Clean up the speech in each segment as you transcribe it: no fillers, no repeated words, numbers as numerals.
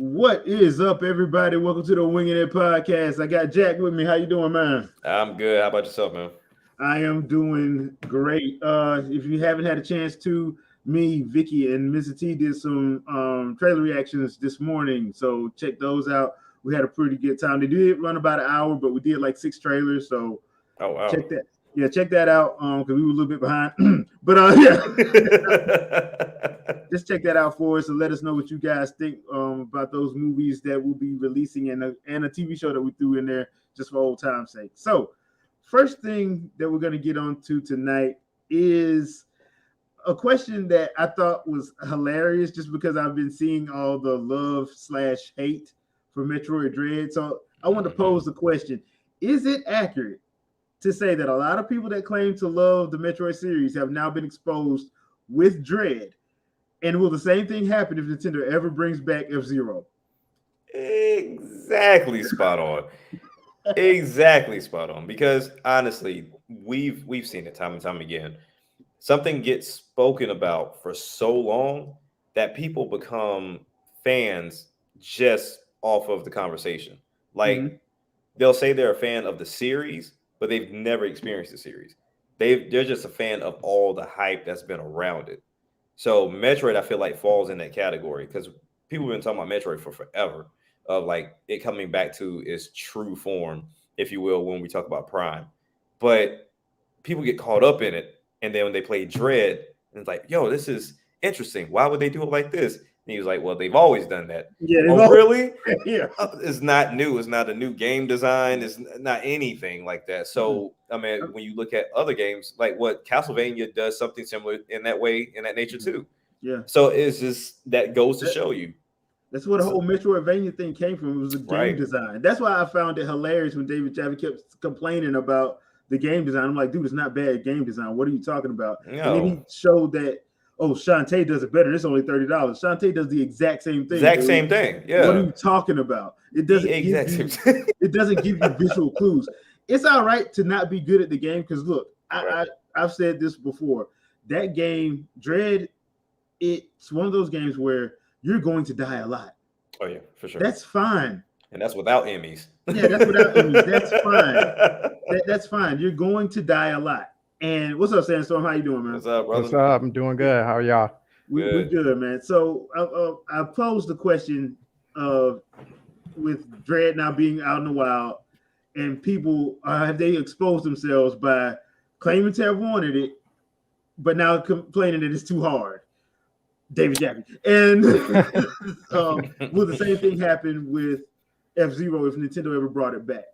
What is up, everybody? Welcome to the Wingin podcast. I got Jack with me. How you doing, man? I'm good. How about yourself, man? I am doing great. If you haven't had a chance to, me, Vicky, and Mr. T did some trailer reactions this morning, so check those out. We had a pretty good time. They did run about an hour, but we did like 6 trailers, so Oh wow. check that. Yeah, check that out. Because we were a little bit behind, but yeah. Just check that out for us and let us know what you guys think about those movies that we'll be releasing and a TV show that we threw in there just for old time's sake. So, first thing that we're going to get on to tonight is a question that I thought was hilarious just because I've been seeing all the love/hate for Metroid Dread. So, I want to pose the question: is it accurate to say that a lot of people that claim to love the Metroid series have now been exposed with Dread? And will the same thing happen if Nintendo ever brings back F-Zero? Exactly spot on. Exactly spot on. Because honestly, we've seen it time and time again. Something gets spoken about for so long that people become fans just off of the conversation. Like they'll say they're a fan of the series, but they've never experienced the series. They're just a fan of all the hype that's been around it. So Metroid, I feel like, falls in that category because people have been talking about Metroid for forever, of like it coming back to its true form, if you will, when we talk about Prime. But people get caught up in it, and then when they play Dread, it's like, yo, this is interesting. Why would they do it like this? And he was like, well, they've always done that. Yeah. Oh, really? Yeah. It's not new. It's not a new game design. It's not anything like that. So, I mean, when you look at other games, like what Castlevania does something similar in that way, in that nature too. Yeah. So it's just that goes to show you. That's where the whole Metroidvania thing came from. It was the game design. That's why I found it hilarious when David Jaffe kept complaining about the game design. I'm like, dude, it's not bad game design. What are you talking about? No. And then he showed that, oh, Shantae does it better. It's only $30. Shantae does the exact same thing. Exact same thing. Yeah. What are you talking about? It doesn't it doesn't give you visual clues. It's all right to not be good at the game because look, I've said this before. That game, Dread, it's one of those games where you're going to die a lot. Oh yeah, for sure. That's fine. And that's without Emmys. Yeah, that's without Emmys. That's fine. That's fine. You're going to die a lot. And what's up, Sandstorm? How you doing, man? What's up, brother? What's up? I'm doing good. How are y'all? We're good, man. So I posed the question of with Dread now being out in the wild, and people have they exposed themselves by claiming to have wanted it, but now complaining that it's too hard. David Jaffe. And will the same thing happen with F-Zero if Nintendo ever brought it back?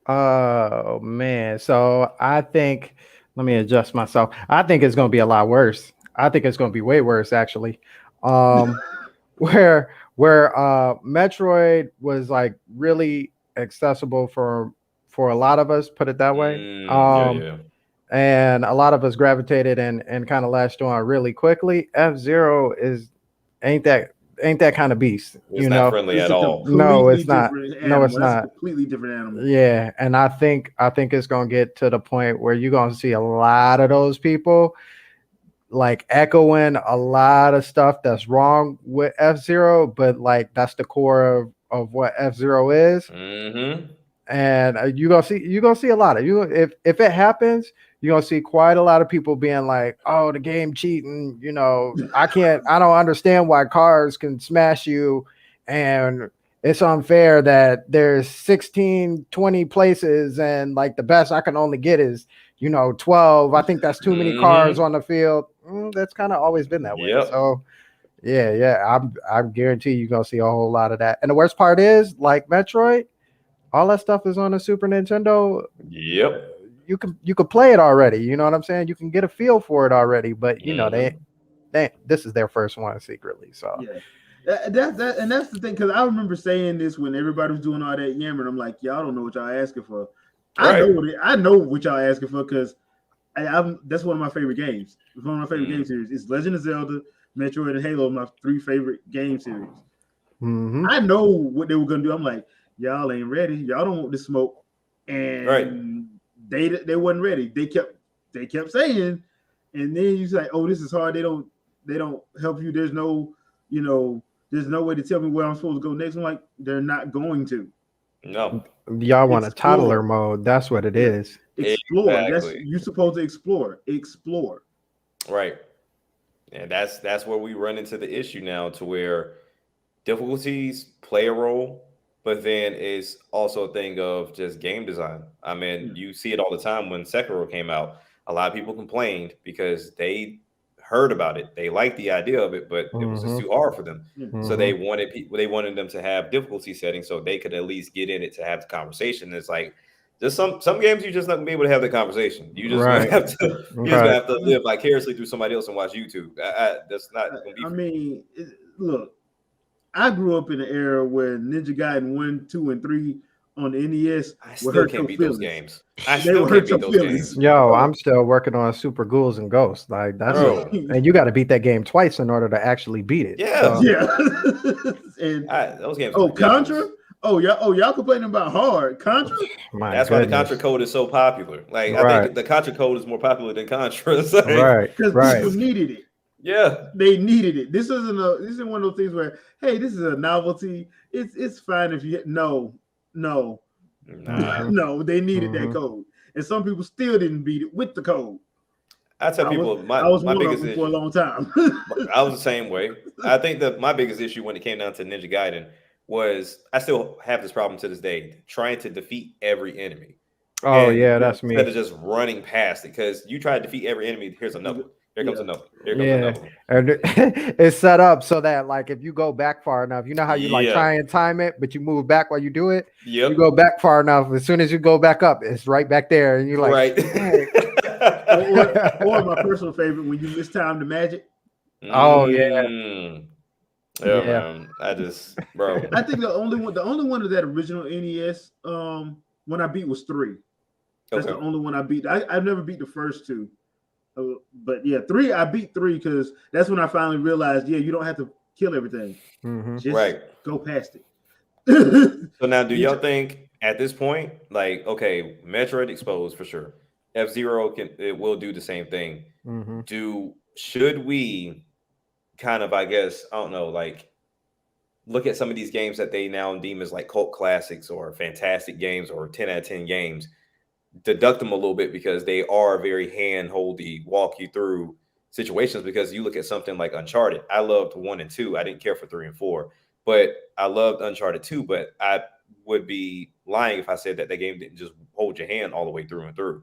Oh man. So I think, let me adjust myself. I think it's gonna be a lot worse. I think it's gonna be way worse actually. Where Metroid was like really accessible for a lot of us, put it that way. And a lot of us gravitated and kind of latched on really quickly. F-Zero ain't that kind of beast. It's not friendly at all. No, it's not. No, it's not. A completely different animal. Yeah, and I think it's gonna get to the point where you're gonna see a lot of those people like echoing a lot of stuff that's wrong with F-Zero, but like that's the core of what F-Zero is. And you're gonna see a lot of if it happens, you're gonna see quite a lot of people being like, oh, the game cheating, I don't understand why cars can smash you, and it's unfair that there's 16, 20 places and like the best I can only get is 12. I think that's too many cars on the field. That's kind of always been that way. So I guarantee you're gonna see a whole lot of that. And the worst part is, like Metroid, all that stuff is on the Super Nintendo. Yep. You can play it already. You know what I'm saying? You can get a feel for it already. But they this is their first one secretly. So and that's the thing, because I remember saying this when everybody was doing all that yammering. I'm like, y'all don't know what y'all asking for. I know what y'all asking for because that's one of my favorite games. It's one of my favorite game series. It's Legend of Zelda, Metroid, and Halo. My 3 favorite game series. I know what they were gonna do. I'm like, y'all ain't ready. Y'all don't want the smoke, and they wasn't ready. They kept saying, and then you say, oh, this is hard. They don't help you. There's no There's no way to tell me where I'm supposed to go next. I'm like, they're not going to. No. Y'all want a Explore. toddler mode. That's what it is. Explore. That's Exactly. you're supposed to explore. Explore. Right. And that's where we run into the issue now, to where difficulties play a role, but then it's also a thing of just game design. I mean, you see it all the time. When Sekiro came out, a lot of people complained because they heard about it. They liked the idea of it, but it was just too hard for them. So they wanted them to have difficulty settings so they could at least get in it to have the conversation. It's like just some games you're just not gonna be able to have the conversation. You just gonna have to gonna have to live vicariously through somebody else and watch YouTube. That's not gonna be. I mean, look, I grew up in an era where Ninja Gaiden 1, 2, and 3 on the NES I still can't beat those games. I still can't beat those games. Yo, I'm still working on Super Ghouls and Ghosts. Like that's and you got to beat that game twice in order to actually beat it. Yeah, so. Yeah. And those games. Oh, Contra. Y'all complaining about hard Contra? That's why the Contra code is so popular. Like I think the Contra code is more popular than Contra. So, because people needed it. Yeah, they needed it. This isn't one of those things where, hey, this is a novelty. It's fine if you no, they needed that code, and some people still didn't beat it with the code. I tell people I was my one biggest of them issue for a long time. I was the same way. I think that my biggest issue when it came down to Ninja Gaiden was I still have this problem to this day, trying to defeat every enemy. Oh, yeah, that's me. Instead of just running past it, because you try to defeat every enemy, here's another one. Here comes another. Here comes another one. And it's set up so that, like, if you go back far enough, you know how you like try and time it, but you move back while you do it. You go back far enough. As soon as you go back up, it's right back there, and you're like, right. or my personal favorite, when you mistime the magic. Oh yeah. Man. I think the only one of that original NES when I beat was 3. That's the only one I beat. I've never beat the first 2. But yeah, 3, I beat 3 because that's when I finally realized, you don't have to kill everything. Just go past it. So now, do y'all think at this point, like, okay, Metroid exposed for sure. F-Zero will do the same thing. Should we kind of, I guess, I don't know, like, look at some of these games that they now deem as like cult classics or fantastic games or 10 out of 10 games, deduct them a little bit because they are very hand-holdy, walk you through situations? Because you look at something like Uncharted. I loved 1 and 2. I didn't care for 3 and 4, but I loved Uncharted 2. But I would be lying if I said that game didn't just hold your hand all the way through and through.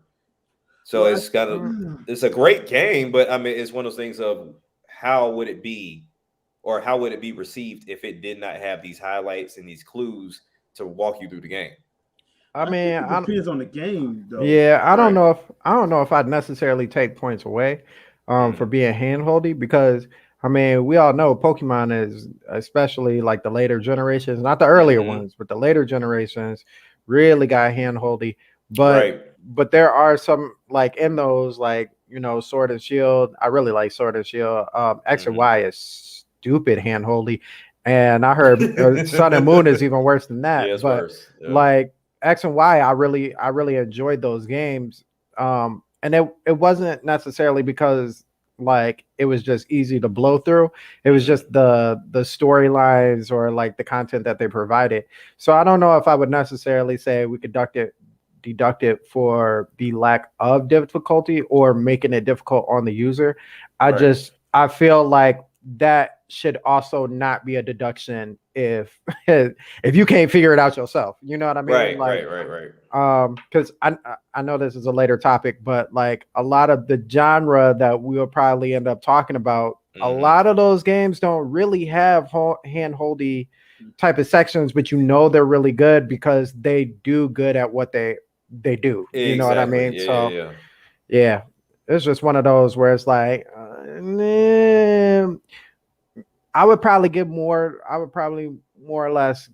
So it's a great game, but I mean, it's one of those things of how would it be, or how would it be received if it did not have these highlights and these clues to walk you through the game? I mean, it depends on the game, though. Yeah, I don't know if I'd necessarily take points away for being handholdy, because I mean, we all know Pokemon is, especially like the later generations, not the earlier ones, but the later generations really got handholdy. But there are some, like, in those, like, Sword and Shield. I really like Sword and Shield. X and Y is stupid handholdy, and I heard Sun and Moon is even worse than that. It's worse. Like X and Y, I really enjoyed those games. And it wasn't necessarily because like it was just easy to blow through. It was just the storylines or like the content that they provided. So I don't know if I would necessarily say we could deduct it for the lack of difficulty or making it difficult on the user. I feel like that should also not be a deduction if you can't figure it out yourself. You know what I mean? Right. Because I know this is a later topic, but like a lot of the genre that we'll probably end up talking about, a lot of those games don't really have hand-holdy type of sections, but they're really good because they do good at what they do. You know what I mean? Yeah. It's just one of those where it's like, I would probably more or less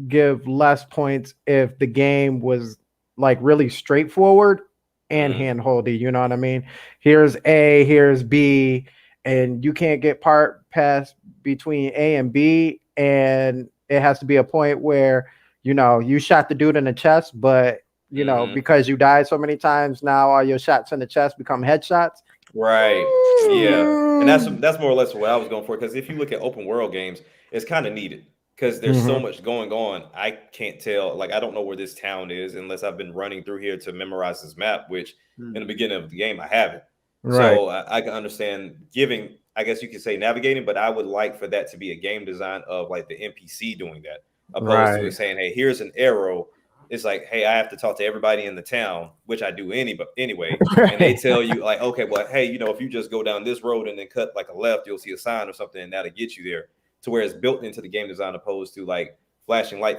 give less points if the game was like really straightforward and handholdy. You know what I mean? Here's A, here's B, and you can't get past between A and B, and it has to be a point where you shot the dude in the chest, but because you died so many times, now all your shots in the chest become headshots. Right. Yeah. And that's more or less what I was going for. Because if you look at open world games, it's kind of needed because there's so much going on. I can't tell. Like, I don't know where this town is unless I've been running through here to memorize this map, which in the beginning of the game I haven't. Right. So I can understand giving, I guess you could say navigating, but I would like for that to be a game design of like the NPC doing that, opposed to it saying, hey, here's an arrow. It's like, hey, I have to talk to everybody in the town, which I do anyway. And they tell you like, okay, well, hey, you know, if you just go down this road and then cut like a left, you'll see a sign or something, and that'll get you there. To where it's built into the game design, opposed to like flashing light,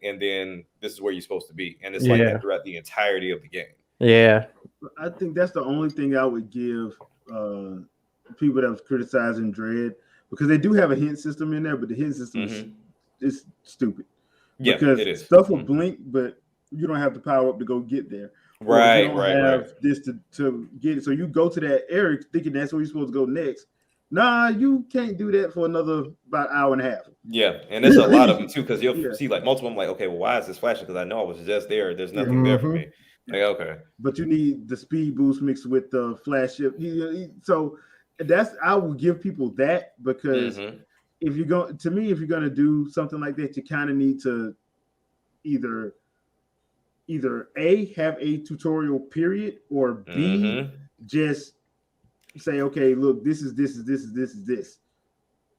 and then this is where you're supposed to be. And it's like that throughout the entirety of the game. Yeah. I think that's the only thing I would give people that was criticizing Dread, because they do have a hint system in there, but the hint system is stupid. Yeah, because it is. Stuff will blink, but you don't have the power up to go get there. Right, you don't have this to get it. So you go to that area thinking that's where you're supposed to go next. Nah, you can't do that for another about hour and a half. Yeah, and there's a lot of them too, because you'll see like multiple. I'm like, okay, well, why is this flashing? Because I know I was just there. There's nothing there for me. Like, okay, but you need the speed boost mixed with the flash shift. So that's, I will give people that, because if you're going to do something like that, you kind of need to either A, have a tutorial period, or B, just say, okay, look, this is this,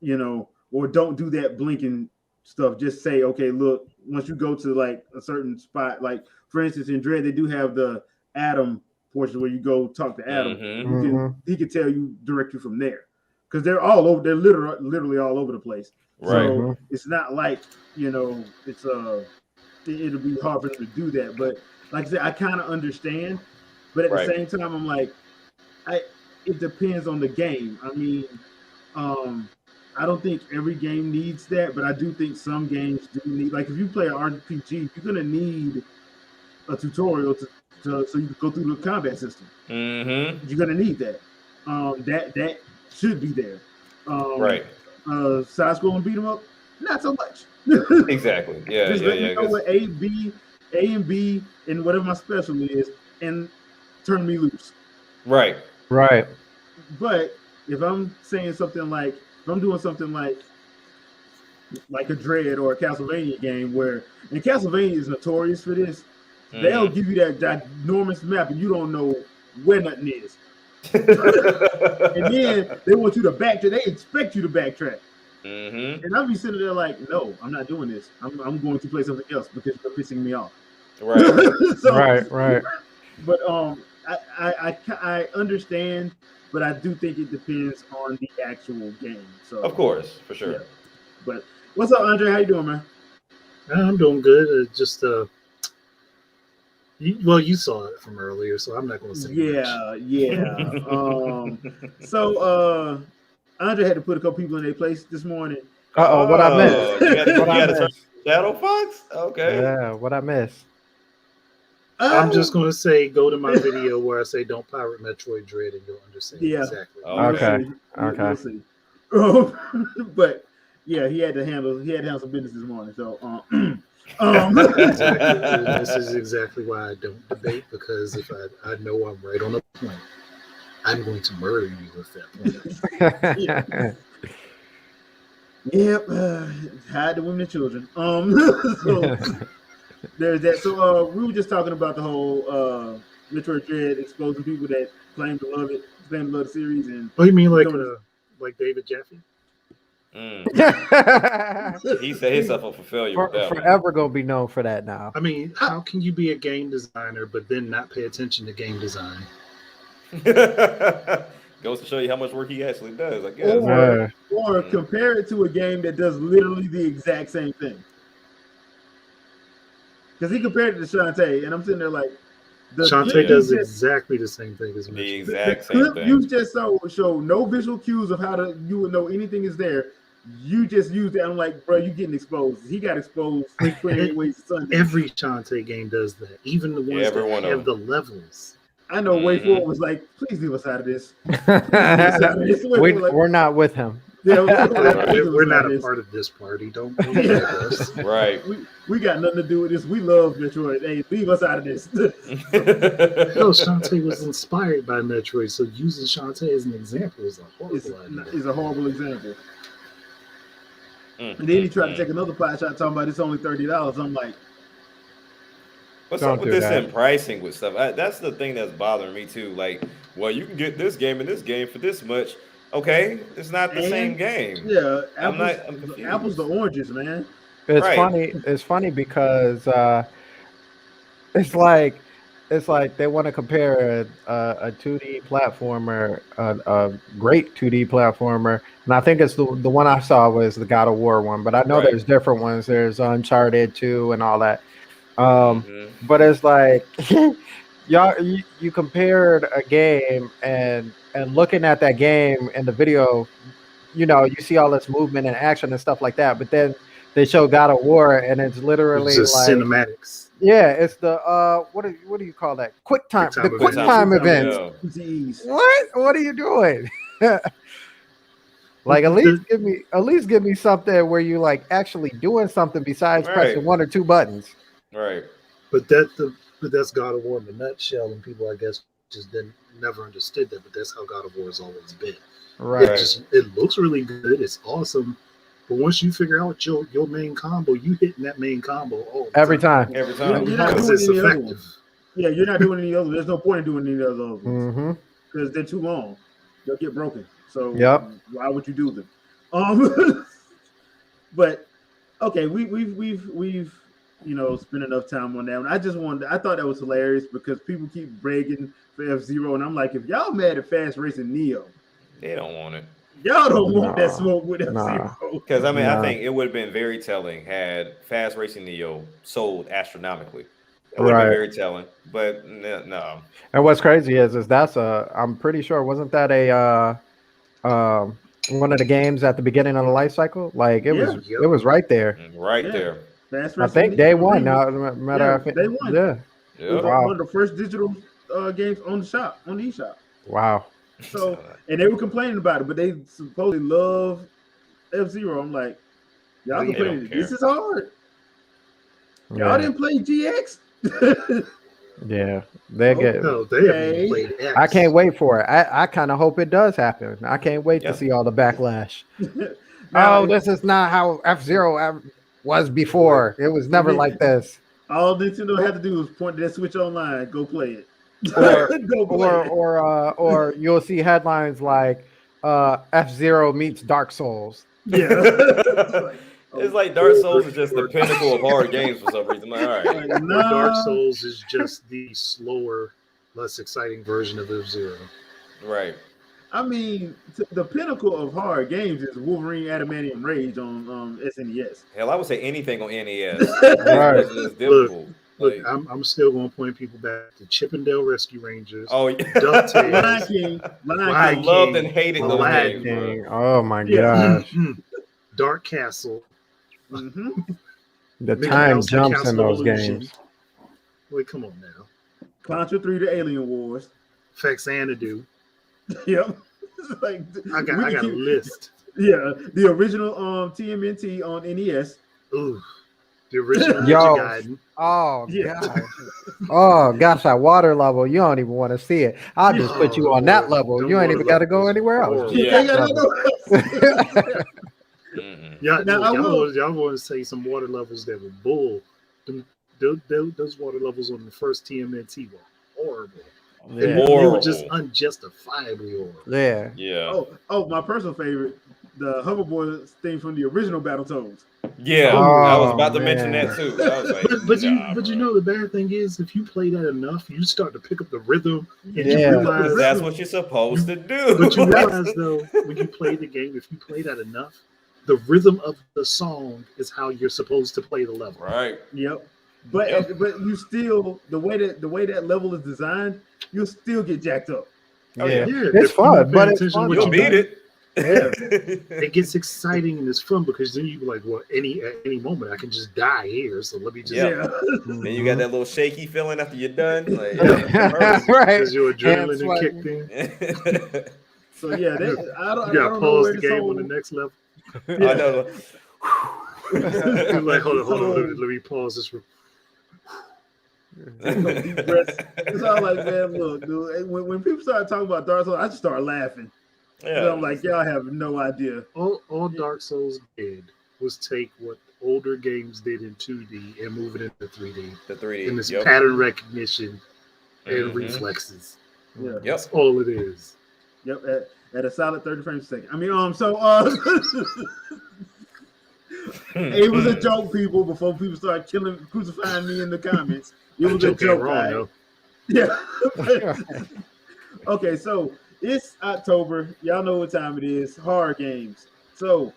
you know, or don't do that blinking stuff. Just say, okay, look, once you go to like a certain spot, like for instance in Dread, they do have the Adam portion where you go talk to Adam. He can tell you, direct you from there, because they're all over. They're literally all over the place. Right. So it's not like, you know, it's it'll be hard for them to do that. But like I said, I kind of understand, but at the same time, I'm like, it depends on the game. I mean, I don't think every game needs that, but I do think some games do need, like if you play an RPG, you're gonna need a tutorial so you can go through the combat system. You're gonna need that. That should be there. Side scrolling beat 'em up, not so much. Exactly. Yeah. Just let me know what A and B, and whatever my special is, and turn me loose. Right. But if I'm saying something like, if I'm doing something like a Dread or a Castlevania game, where, and Castlevania is notorious for this, they'll give you that enormous map and you don't know where nothing is. And then they want you to backtrack. They expect you to backtrack. And I'll be sitting there like, no, I'm not doing this. I'm going to play something else because you're pissing me off. Right. But I understand, but I do think it depends on the actual game. So of course, for sure. Yeah. But what's up, Andre? How you doing, man? I'm doing good. Just you saw it from earlier, so I'm not going to say much. So Andre had to put a couple people in their place this morning. What I missed? You had to turn Shadow Fox? Okay. Yeah, what I missed? I'm just going to say, go to my video where I say don't pirate Metroid Dread, and you'll understand exactly. Okay. We'll see. But yeah, he had to handle some business this morning. So This is exactly why I don't debate, because if I know I'm right on the point, I'm going to murder you with that point. Yep, hide the women and children. So there's that. So we were just talking about the whole Metroid Dread exposing people that claim to love the series. And you mean like David Jaffe? He set himself up for failure. Forever gonna be known for that now. I mean, how can you be a game designer but then not pay attention to game design? Goes to show you how much work he actually does, I guess. Or compare it to a game that does literally the exact same thing. Because he compared it to Shantae, and I'm sitting there like, Shantae does exactly the same thing as the me. exact the same clip thing. you just show no visual cues of how you would know anything is there. You just used it. I'm like, bro, you getting exposed. He got exposed. Every Shantae game does that. Even the ones that have the levels. I know Way Forward was like, please leave us out of this. We're not with him. Yeah, We're not a part of this party. Don't Yeah. us. Right. We got nothing to do with this. We love Metroid. Hey, leave us out of this. Hell, Shantae was inspired by Metroid, so using Shantae as an example is a horrible idea. It's a horrible example. And then he tried to take another pot shot talking about it's only $30. I'm like, what's Don't up with do this that. in pricing with stuff? That's the thing that's bothering me too. Like, well, you can get this game and this game for this much. Okay, it's not the same game. Yeah, I'm apples, confused. apples to oranges, man. It's Right. funny. It's funny because it's like they want to compare a 2D platformer, a great 2D platformer, and I think it's the one I saw was the God of War one, but I know Right. there's different ones. There's Uncharted 2 and all that. Mhm. But it's like y'all you compared a game and looking at that game in the video, you know, you see all this movement and action and stuff like that, but then they show God of War and it's literally It's just like cinematics. yeah, it's the what do you call that? Quick time Quick time event. events. Yeah. PTEs. What are you doing? Like at least give me something where you like actually doing something besides Right. pressing one or two buttons. Right. But that's God of War in a nutshell, and people, I guess, just never understood that. But that's how God of War has always been. Right. It looks really good. It's awesome. But once you figure out your main combo, you hitting that main combo all the Every time. Every time. You're not because doing it's any other effective. ones. Yeah, you're not doing any other. There's no point in doing any other ones Mm-hmm. because they're too long. They'll get broken. So Yep. why would you do them? But okay, we've spent enough time on that. And I thought that was hilarious because people keep begging for F-Zero, and I'm like, if y'all mad at Fast Racing Neo, They don't want it. y'all don't want that Nah. smoke with F-Zero. Nah. Because I mean, I Nah. think it would have been very telling had Fast Racing Neo sold astronomically. It would have Right. been very telling, but no. And what's crazy is that's I'm pretty sure wasn't that a one of the games at the beginning of the life cycle? Like it was Yeah. it was right there. Right Yeah. there. Fast I Racing think Neo day was one. really- Now matter of fact, day one. yeah. It was Yep. Wow. one of the first digital games on the eShop. Wow. So, and they were complaining about it, but they supposedly love F-Zero. I'm like, y'all They don't complaining. care. This is hard. Y'all Yeah. didn't play GX. Yeah. They get. No, they haven't Okay. even played X. I can't wait for it. I kind of hope it does happen. I can't wait Yeah. to see all the backlash. Now, Oh, this is not how F-Zero was before. It was never like this. all Nintendo had to do was point to that Switch Online, go play it. Or- Go play it. Or you'll see headlines like F-Zero meets Dark Souls. Yeah. It's like Dark Souls is just the pinnacle of hard games for some reason. Like, all right. Like, Or Dark nah. Souls is just the slower, less exciting version of F-Zero. Right. I mean, the pinnacle of hard games is Wolverine Adamantium Rage on SNES. Hell, I would say anything on NES. Right. It's difficult. Look, Like, I'm still going to point people back to Chippendale Rescue Rangers. oh, yeah. DuckTales. Lion King. I King. loved and hated those Aladdin. games, bro. Dang. Oh my Yeah. gosh. Dark Castle. Mhm. The Mickey time Mouse jumps Castle in those Illusion. games. Wait, come on now. Contra 3 The Alien Wars. Faxanadu. Yep. Like, I we got can a keep- list. Yeah, the original TMNT on NES. Ooh. The original Yo. Ninja Gaiden. Oh Yeah. gosh. Oh gosh, that water level, you don't even want to see it. I'll just put you on that level. Them You ain't water even got to go levels anywhere else. horrible. Yeah. They gotta go. Mm-mm. Yeah, Now, I will- y'all want to say some water levels that were bull. Those water levels on the first TMNT were horrible. Yeah. They were Horrible. just unjustifiably horrible. Yeah. Yeah. Oh, my personal favorite, the Hoverboard thing from the original Battletoads. Yeah. I was Oh, about to mention man. that too. I was like, But you nah, bro. know the bad thing is if you play that enough, you start to pick up the rhythm and you Yeah. realize That's what you're supposed to do. but you realize though when you play the game, if you play that enough, the rhythm of the song is how you're supposed to play the level. Right. Yep. But Yep. but you still the way that level is designed, you'll still get jacked up. Oh, yeah. Yeah, It's if you fun, pay but it's attention to fun. what You'll you beat do, it. It gets exciting and it's fun because then you be like, well, at any moment I can just die here. So let me just Yeah. Then you got that little shaky feeling after you're done. Like, right. because your Hands adrenaline sweating. kicked in. So yeah, I You don't gotta know pause where the this game whole on the next level. I know. You're like, hold on, So- let me pause this. Some deep breaths. It's all like, man, look, dude. When people start talking about Dark Souls, I just start laughing. Yeah, I'm like, y'all have no idea. All Dark Souls did was take what older games did in 2D and move it into 3D. the 3D. And it's Yep. pattern recognition and Mhm. reflexes. Yeah. Yep. That's all it is. Yep. At a solid 30 frames a second. I mean, so it was a joke, people. Before people start crucifying me in the comments, it was a joke. Wrong, Right? though. Yeah. Okay, so it's October. Y'all know what time it is. Horror games. So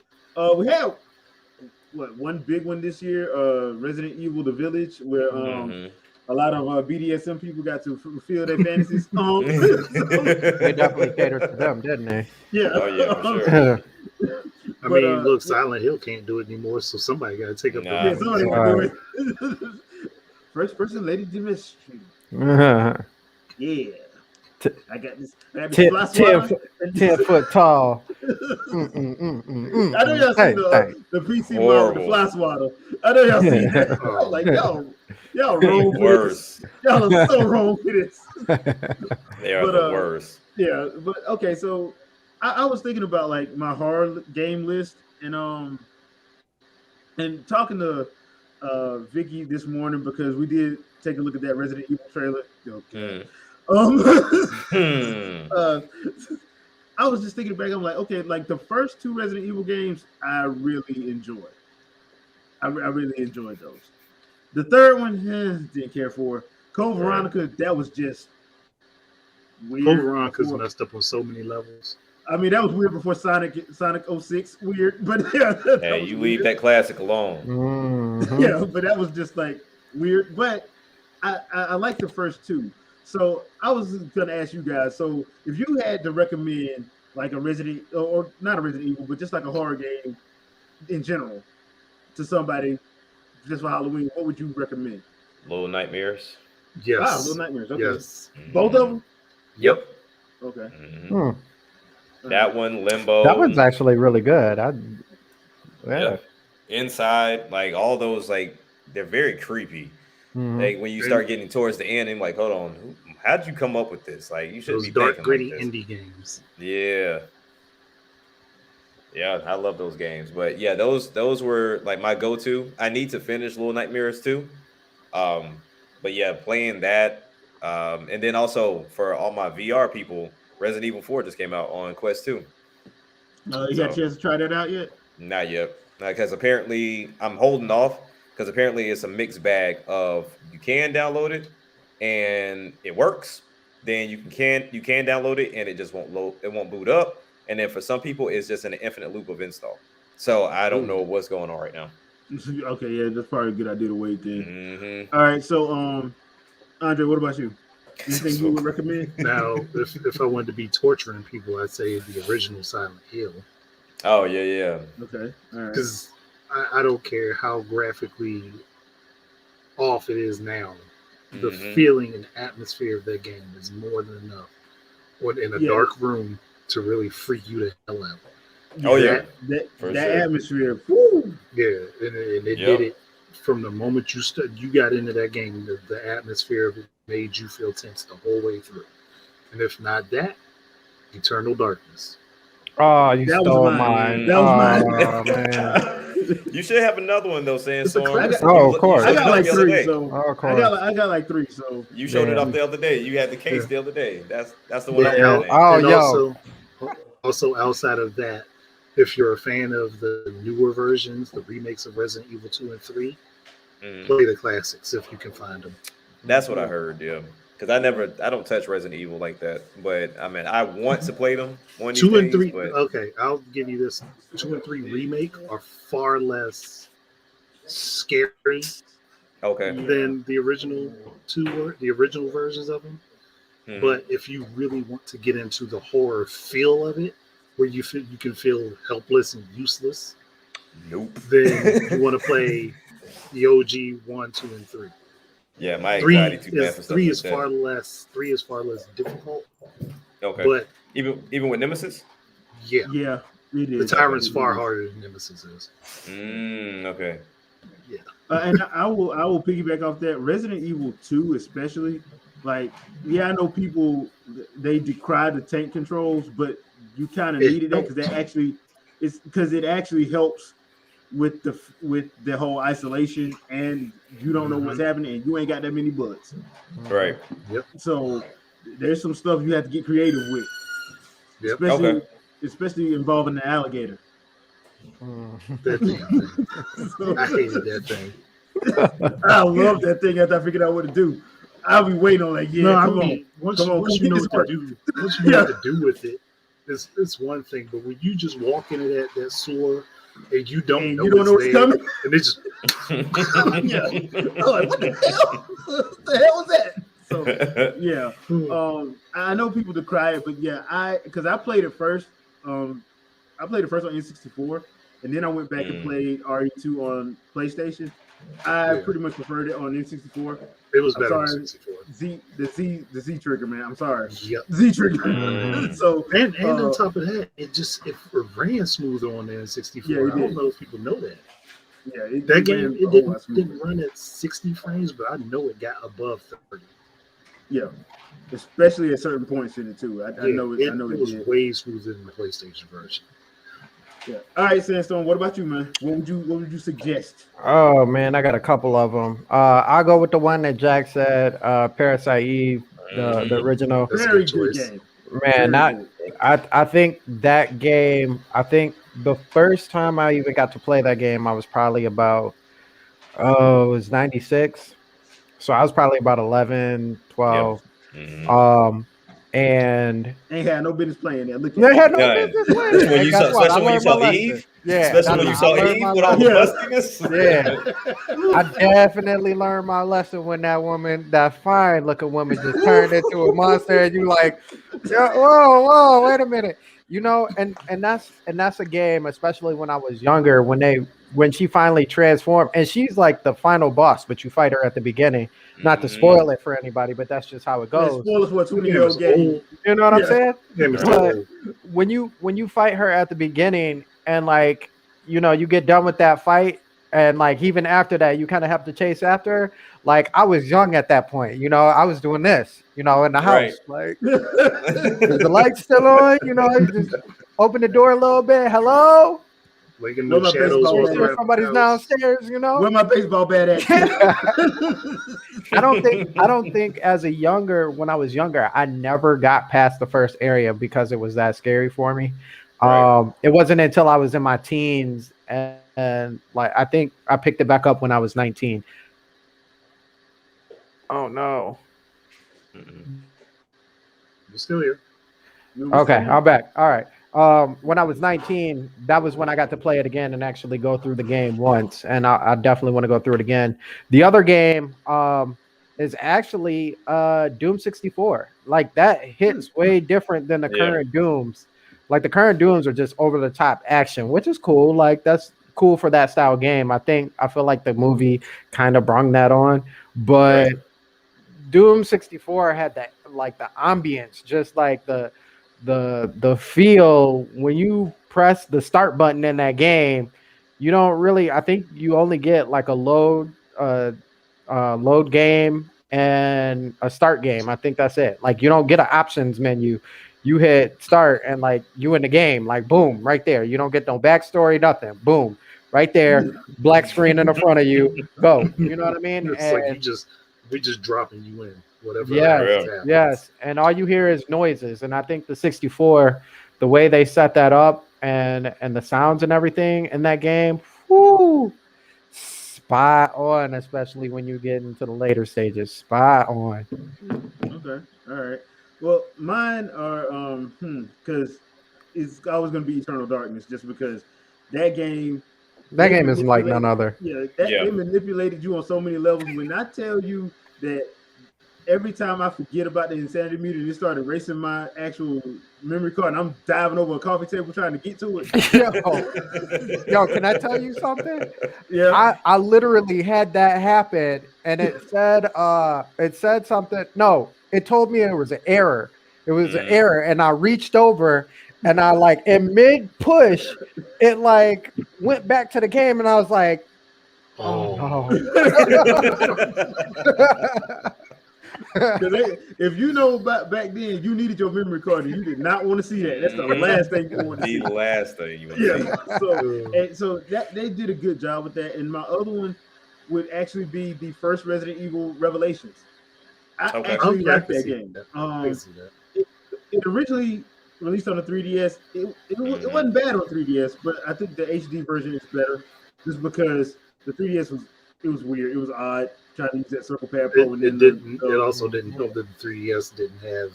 we have one big one this year, Resident Evil The Village, where Mhm. a lot of BDSM people got to fulfill their fantasies. They definitely catered to them, didn't they? Yeah. Oh yeah, for sure. I But, mean, look, Silent Hill can't do it anymore, so somebody got to take up Nah. Yeah, the somebody Right. can do it. First person lady Dimitri. Uh-huh. Yeah. T- I got this fly 10 swatter. foot tall. I know y'all Hey, seen hey. the PC model, Horrible. the fly swatter. I know y'all seen that. Oh, I'm like, man. y'all wrong for this. Worse. Y'all are so wrong for this. They are But, the worst. Yeah, but okay, so I was thinking about like my horror game list and talking to Vicky this morning because we did take a look at that Resident Evil trailer. Okay. I was just thinking back, I'm like, okay, like the first two Resident Evil games I really enjoyed. I really enjoyed those. The third one, didn't care for. Code Veronica, that was just weird. Code Veronica's messed up on so many levels. I mean, that was weird before Sonic 06. Weird, but yeah. Hey, you leave that classic alone. Mhm. Yeah, but that was just like weird. But I like the first two. So I was gonna ask you guys. So if you had to recommend like a Resident or not a Resident Evil, but just like a horror game in general to somebody just for Halloween, what would you recommend? Little Nightmares. Yes. Wow, Little Nightmares. Okay. Yes. Both of them. Yep. Okay. Mhm. That one, Limbo. That one's actually really good. Yeah. Inside, like all those, like they're very creepy. Mhm. Like when you start getting towards the end, I'm like, hold on, how did you come up with this? Like you should Those be dark, thinking gritty like this. indie games. Yeah. Yeah, I love those games. But yeah, those were like my go-to. I need to finish Little Nightmares too. But yeah, playing that. And then also for all my VR people, Resident Evil 4 just came out on Quest 2. You got a chance to try that out yet? Not yet. Because apparently I'm holding off because apparently it's a mixed bag of you can download it and it works. Then you can download it and it just won't load, it won't boot up. And then for some people, it's just an infinite loop of install. So I don't know what's going on right now. Okay, yeah, that's probably a good idea to wait then. Mm-hmm. All right, so Andre, what about you? Anything you would recommend? Now, if I wanted to be torturing people, I'd say the original Silent Hill. Oh yeah. Okay, all right. Because I don't care how graphically off it is now. The feeling and atmosphere of that game is more than enough. When in a dark room to really freak you the hell out. Oh yeah, that atmosphere. Woo. Yeah, and it did it from the moment you got into that game. The atmosphere of it made you feel tense the whole way through. And if not that, Eternal Darkness. Oh, you stole mine. That was mine. Oh, man. You should have another one though, Sandstorm. Of course. I got like three. So of course. I got like three. So you showed it off the other day. You had the case the other day. That's the one. Also outside of that, if you're a fan of the newer versions, the remakes of Resident Evil 2 and 3, play the classics if you can find them. That's what I heard, yeah. Because I don't touch Resident Evil like that. But I mean, I want to play them. 2 and 3, okay, I'll give you this. 2 and 3 remake are far less scary than the original the original versions of them. But if you really want to get into the horror feel of it, where you can feel helpless and useless, then you want to play the OG 1, 2, and 3. Yeah, my anxiety too bad for stuff three like is that. far less difficult. Okay. But Even with Nemesis. Yeah, it is. The Tyrant's far harder than Nemesis is. Okay. Yeah, and I will piggyback off that. Resident Evil 2, especially. Like, I know people they decry the tank controls, but you kind of needed that because it actually helps with the whole isolation, and you don't know what's happening, and you ain't got that many bullets. Right. Yep. So there's some stuff you have to get creative with. Yep. Especially involving the alligator. That thing. I hated that thing. I love that thing after I figured out what to do. I'll be waiting on once you know what to do, once you know what to do with it, it's one thing. But when you just walk into that store and you don't know what's coming, and it's just I'm like, what the hell? What the hell was that? So I know people decry it, but because I played it first. I played it first on N64, and then I went back and played RE2 on PlayStation. I pretty much preferred it on N64. It was better on 64. The Z trigger, man. I'm sorry. Yep. Z trigger. So and on top of that, it ran smoother on the N64. Yeah, I don't know if people know that. Yeah, that game didn't run at 60 frames, but I know it got above 30. Yeah, especially at certain points in it too. I know it was way smoother than the PlayStation version. Yeah. All right, Sandstone. What about you, man? What would you suggest? Oh man, I got a couple of them. I'll go with the one that Jack said, Parasite Eve, the original. Very good game. Man, I think that game. I think the first time I even got to play that game, I was probably about it was 96. So I was probably about 11, 12. Yep. And ain't had no business playing there. Look at they had no business playing. Especially when you saw Eve. Yeah, especially when you saw Eve with all the bustiness. Yeah, I definitely learned my lesson when that fine looking woman, just turned into a monster, and you like, whoa, wait a minute, and that's a game, especially when I was younger, when she finally transformed, and she's like the final boss, but you fight her at the beginning. Not to spoil it for anybody, but that's just how it goes. Spoil it for a 20-year-old game. You know what I'm saying? But when you fight her at the beginning, and like, you get done with that fight, and like even after that, you kind of have to chase after her. Like, I was young at that point, I was doing this, in the house, like, is the lights still on? You just open the door a little bit. Hello. Like in the shadows, somebody's downstairs, Where my baseball bat at? I don't think when I was younger, I never got past the first area because it was that scary for me. Right. It wasn't until I was in my teens, and like I think I picked it back up when I was 19. Oh no. You're still here. Okay, I'm back. All right. When I was 19, that was when I got to play it again and actually go through the game once. And I definitely want to go through it again. The other game is actually Doom 64. Like, that hits way different than the current Dooms. Like, the current Dooms are just over the top action, which is cool. Like, that's cool for that style game. I feel like the movie kind of brung that on. But Doom 64 had that, like, the ambience, just like the feel when you press the start button in that game. You don't really, I think you only get like a load game and a start game. I think that's it. Like, you don't get an options menu. You hit start and like you in the game, like boom, right there. You don't get no backstory, nothing. Boom, right there, black screen in the front of you. Go. You know what I mean? It's like we just dropping you in. Whatever. Yes. And all you hear is noises. And I think the 64, the way they set that up and the sounds and everything in that game, spot on, especially when you get into the later stages. Spot on. Okay. All right. Well, mine are because it's always going to be Eternal Darkness, just because that game is like none other. They manipulated you on so many levels. When I tell you that every time I forget about the insanity meter and it started erasing my actual memory card, and I'm diving over a coffee table trying to get to it. Yo, can I tell you something? Yeah. I literally had that happen, and it said something. No, it told me it was an error. It was an error, and I reached over, and I like in mid push, it like went back to the game, and I was like, oh no. If you know back then, you needed your memory card, and you did not want to see that. That's the last thing you want to see. The last thing you want to see. So that they did a good job with that. And my other one would actually be the first Resident Evil Revelations. I actually like that game. It originally released on the 3DS. It wasn't bad on 3DS, but I think the HD version is better, just because the 3DS was weird. It was odd trying to use that circle pad pro. It also didn't help that the 3DS didn't have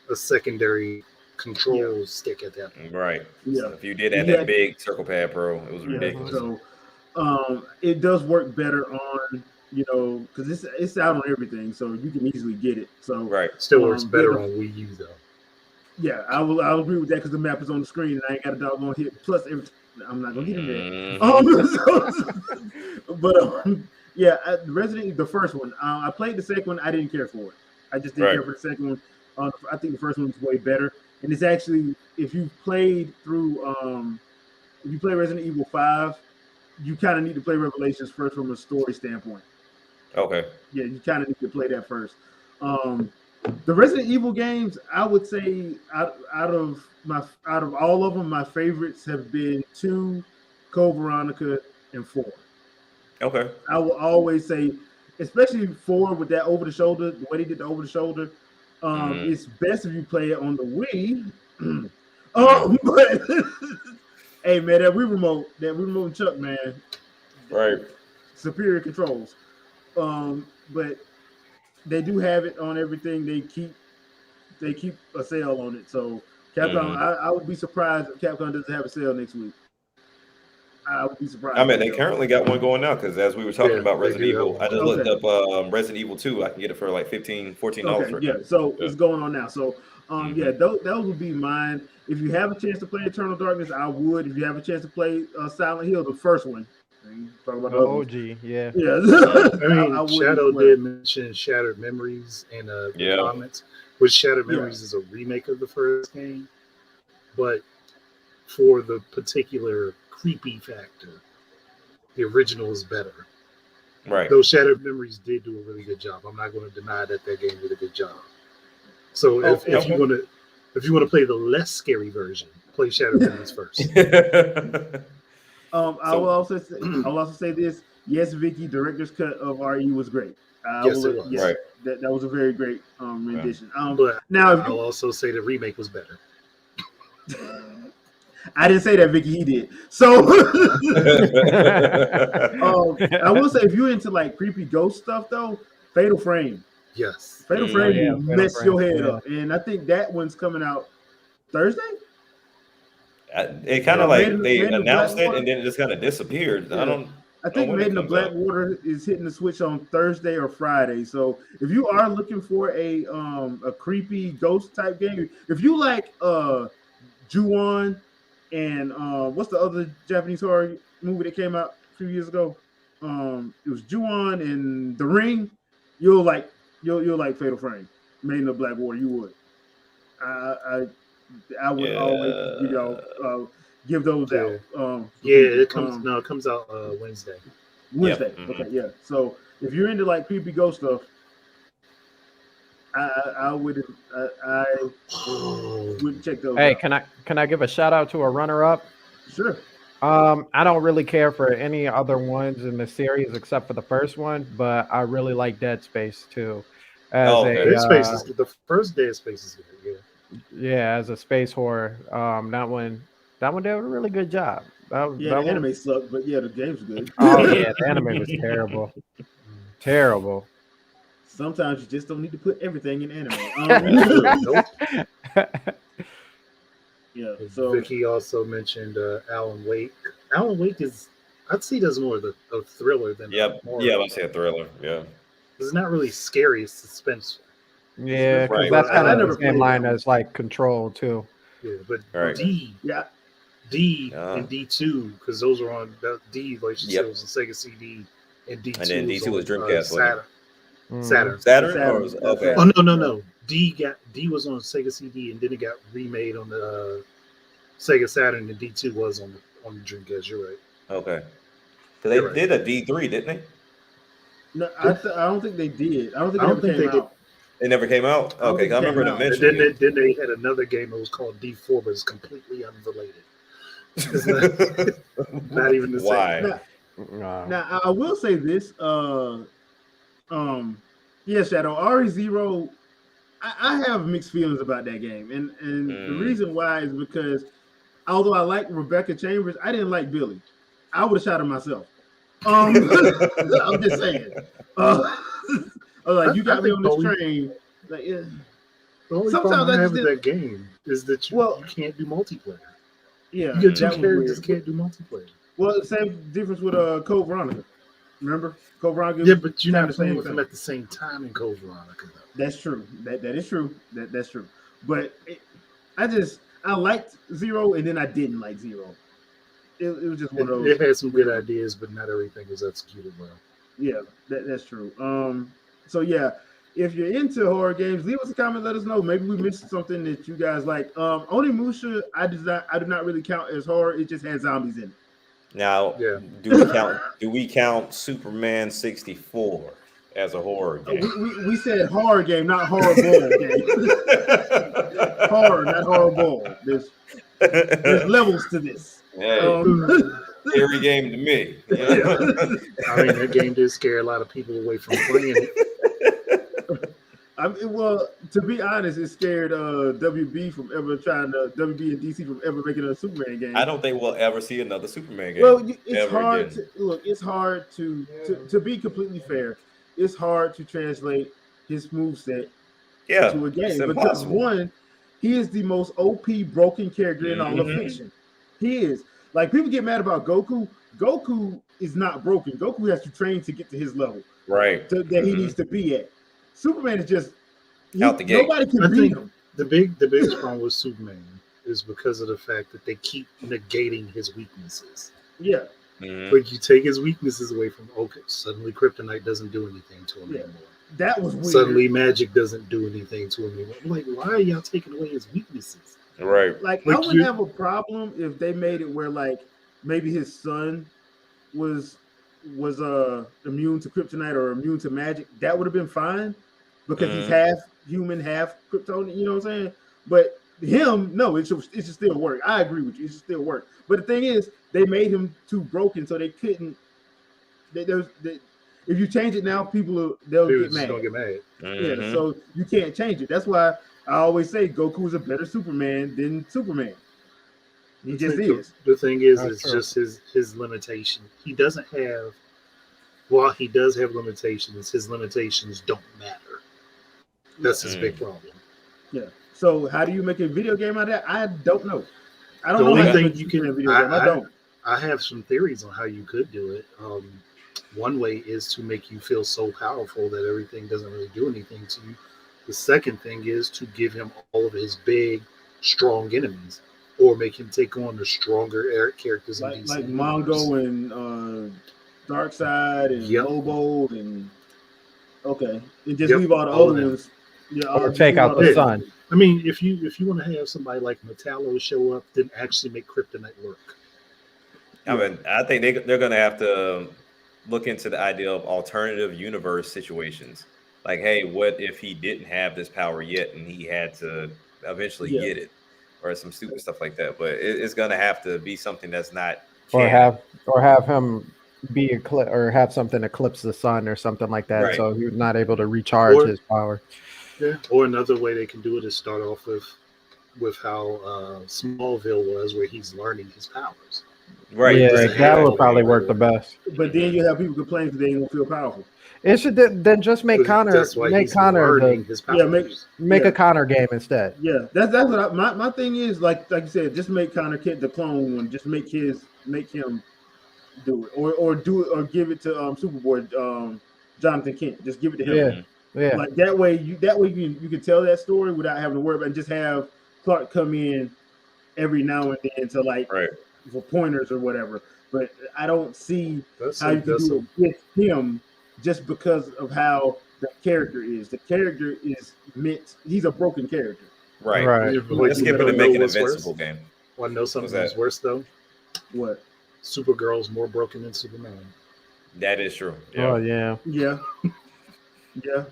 a secondary control stick at that point. Right. Yeah. So if you did have that big circle pad pro, it was ridiculous. So it does work better on, because it's out on everything, so you can easily get it. So still works better on Wii U though. Yeah, I'll agree with that because the map is on the screen and I ain't got a doggone hit. Plus, I'm not gonna get in there. But Resident, the first one, I played the second one. I didn't care for it. I just didn't care for the second one. I think the first one was way better. And it's actually, if you played through, if you play Resident Evil 5, you kind of need to play Revelations first from a story standpoint. Okay. Yeah, you kind of need to play that first. The Resident Evil games, I would say, out of all of them, my favorites have been 2, Code Veronica, and 4. Okay. I will always say, especially 4 with that over the shoulder, the way they did the over the shoulder. It's best if you play it on the Wii. But hey man, that Wii remote and Chuck, man. Right. Superior controls. But they do have it on everything. They keep a sale on it. So Capcom, I would be surprised if Capcom doesn't have a sale next week. I would be surprised. I mean, they currently got one going now because as we were talking about Resident Evil, I just looked up Resident Evil 2. I can get it for like $14. Okay, so it's going on now. So those would be mine. If you have a chance to play Eternal Darkness, I would. If you have a chance to play Silent Hill, the first one. Talk about the OG, yeah. I mean, Shadow did mention Shattered Memories in the comments, which Shattered Memories is a remake of the first game, but for the particular creepy factor, the original is better. Right. Though Shattered Memories did do a really good job. I'm not going to deny that game did a good job. So if you want to play the less scary version, play Shattered Memories first. I will also say this. Yes, Vicky, director's cut of RE was great. Yes, it was. Yes, right. That was a very great rendition. But now I'll also say the remake was better. I didn't say that, Vicky. He did. So I will say, if you're into like creepy ghost stuff, though, Fatal Frame. Yes. Fatal Frame will mess your head up, and I think that one's coming out Thursday. It kind of like they announced it and then it just kind of disappeared. Yeah. I think Made in the Blackwater is hitting the switch on Thursday or Friday. So if you are looking for a creepy ghost type game, if you like Ju-On and what's the other Japanese horror movie that came out a few years ago? It was Ju-On and The Ring. You'll like Fatal Frame. Made in the Blackwater. You would. I would always, give those out. It comes out Wednesday. Wednesday. Yep. Okay, yeah. So if you're into like creepy ghost stuff, I would check those. Hey, out. can I give a shout out to a runner up? Sure. I don't really care for any other ones in the series except for the first one, but I really like Dead Space too. Dead Space is the first Dead Space is good. Yeah, as a space horror, that one did a really good job. The anime sucked, but yeah, the game's good. Oh yeah, the anime was terrible. Sometimes you just don't need to put everything in anime. Yeah. So Vicky also mentioned Alan Wake. Alan Wake I'd say that's more of a thriller than horror. Yeah, I'd say a thriller. Yeah. It's not really scary, it's suspense. Yeah, because that's kind of the same line as like Control too. Yeah, but D and D2, because those are on D, like you said, was on Sega CD, and D2 was Dreamcast. Saturn. Okay. Oh no. D was on Sega CD, and then it got remade on the Sega Saturn, and D2 was on the Dreamcast. You're right. Okay. So they did a D3, didn't they? No, I don't think they did. I don't think it ever came out. It never came out? Okay, I remember them mentioning it. Then they had another game that was called D4, but it's completely unrelated. It's not even the same. Now, I will say this. Shadow, RE0, I have mixed feelings about that game. And the reason why is because although I like Rebecca Chambers, I didn't like Billy. I would have shot him myself. I'm just saying. Like you got me on this train. Like, yeah. The only problem I have with that game is that you can't do multiplayer. Yeah, you get two characters can't do multiplayer. Well, same difference with Code Veronica. Remember Code Veronica? Yeah, but you're not playing with them at the same time in Code Veronica. That's true. That is true. That's true. But I liked Zero, and then I didn't like Zero. It was just one of those. It had some good ideas, but not everything was executed well. Yeah, that's true. So yeah, if you're into horror games, leave us a comment. Let us know. Maybe we missed something that you guys like. Onimusha, I do not really count as horror. It just has zombies in it. Now, do we count Superman 64 as a horror game? We said horror game, not horror ball game. Horror, not horror ball. There's levels to this. Hey, scary game to me. Yeah. I mean, that game did scare a lot of people away from playing it. Well, to be honest, it scared WB and DC from ever making a Superman game. I don't think we'll ever see another Superman game. Well, it's hard it's hard to be completely fair. It's hard to translate his moveset to a game because one, he is the most OP broken character in all of fiction. He is. Like, people get mad about Goku. Goku is not broken. Goku has to train to get to his level. Right. That he needs to be at. Superman is just out the gate. Nobody can beat him. The biggest problem with Superman is because of the fact that they keep negating his weaknesses. Yeah. But you take his weaknesses away from suddenly Kryptonite doesn't do anything to him anymore. That was weird. Suddenly magic doesn't do anything to him anymore. I'm like, why are y'all taking away his weaknesses? Right. Like I wouldn't have a problem if they made it where like maybe his son was immune to kryptonite or immune to magic. That would have been fine because he's half human, half Kryptonian. You know what I'm saying? But him, no, it should still work. I agree with you. It should still work. But the thing is, they made him too broken, so they couldn't. If you change it now, they'll get mad. Gonna get mad. Yeah, so you can't change it. That's why I always say Goku is a better Superman than Superman. He just is. The thing is, it's just his limitation. He doesn't have. While he does have limitations, his limitations don't matter. That's his big problem. Yeah. So how do you make a video game out of that? I don't know. I don't know. The only only thing you can. I have some theories on how you could do it. One way is to make you feel so powerful that everything doesn't really do anything to you. The second thing is to give him all of his big, strong enemies, or make him take on the stronger characters in DC. Like Mongo and Darkseid and Lobo and and just leave all the other ones. Yeah, or take out the sun. I mean, if you want to have somebody like Metallo show up, then actually make Kryptonite work. I mean, I think they're going to have to look into the idea of alternative universe situations. Like, hey, what if he didn't have this power yet and he had to eventually get it, or some stupid stuff like that? But it's going to have to be something that's not canon. or have him be or have something eclipse the sun or something like that, so he was not able to recharge his power. Yeah. Or another way they can do it is start off with how Smallville was, where he's learning his powers. Right. Yeah, that would probably work the best. But then you have people complain because they don't feel powerful. It should then just make Connor a Connor game instead. Yeah, that's what my thing is. Like you said, just make Connor Kent the clone one. Just make him do it, or do it, or give it to Superboy Jonathan Kent. Just give it to him. Yeah. Like that way you can tell that story without having to worry about it, and just have Clark come in every now and then to for pointers or whatever. But I don't see how you can do it with him just because of how the character is. The character is meant. He's a broken character. Right. Let's skip it and make an Invincible game. Want to know something that's worse though? What? Supergirl's more broken than Superman. That is true. Oh yeah. Yeah.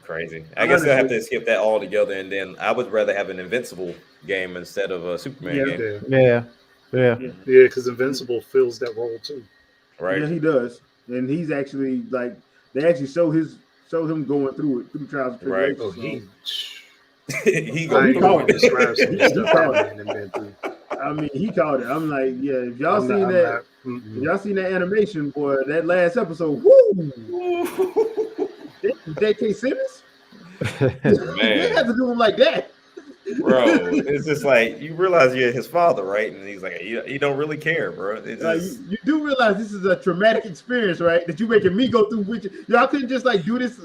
Crazy. I guess I have to skip that altogether, and then I would rather have an Invincible game instead of a Superman game. Yeah. Because Invincible fills that role too. Right. Yeah, he does, and he's actually like they actually show him going through it through trials and tribulations. Right. He called it. Describes I mean, he called it. I'm like, yeah. If y'all seen that, if y'all seen that animation, boy, that last episode, woo! J.K. Simmons, they have to do him like that, bro. It's just like you realize you're his father, right? And he's like, you don't really care, bro. It's just... you do realize this is a traumatic experience, right? That you making me go through. Which y'all couldn't just like do this.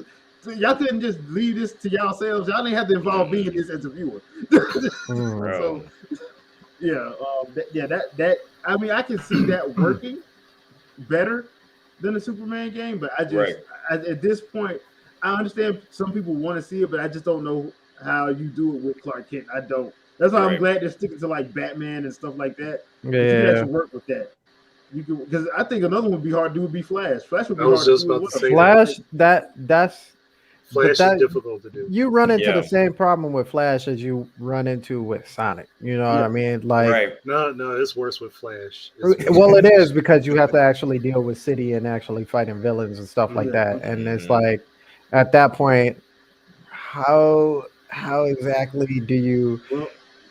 Y'all couldn't just leave this to yourselves. Y'all didn't have to involve me in this as a viewer. So, that. I mean, I can see that working better than the Superman game, but I just at this point, I understand some people want to see it, but I just don't know how you do it with Clark Kent. I don't. That's why I'm glad they're sticking to like Batman and stuff like that. Yeah, you can actually work with that. You can, because I think another one would be hard to do would be Flash. Flash would be hard to do. Flash, that's Flash is difficult to do. You run into the same problem with Flash as you run into with Sonic. You know what I mean? Like, no, it's worse with Flash. Well, it is because you have to actually deal with City and actually fighting villains and stuff like that. And it's like, at that point, how exactly do you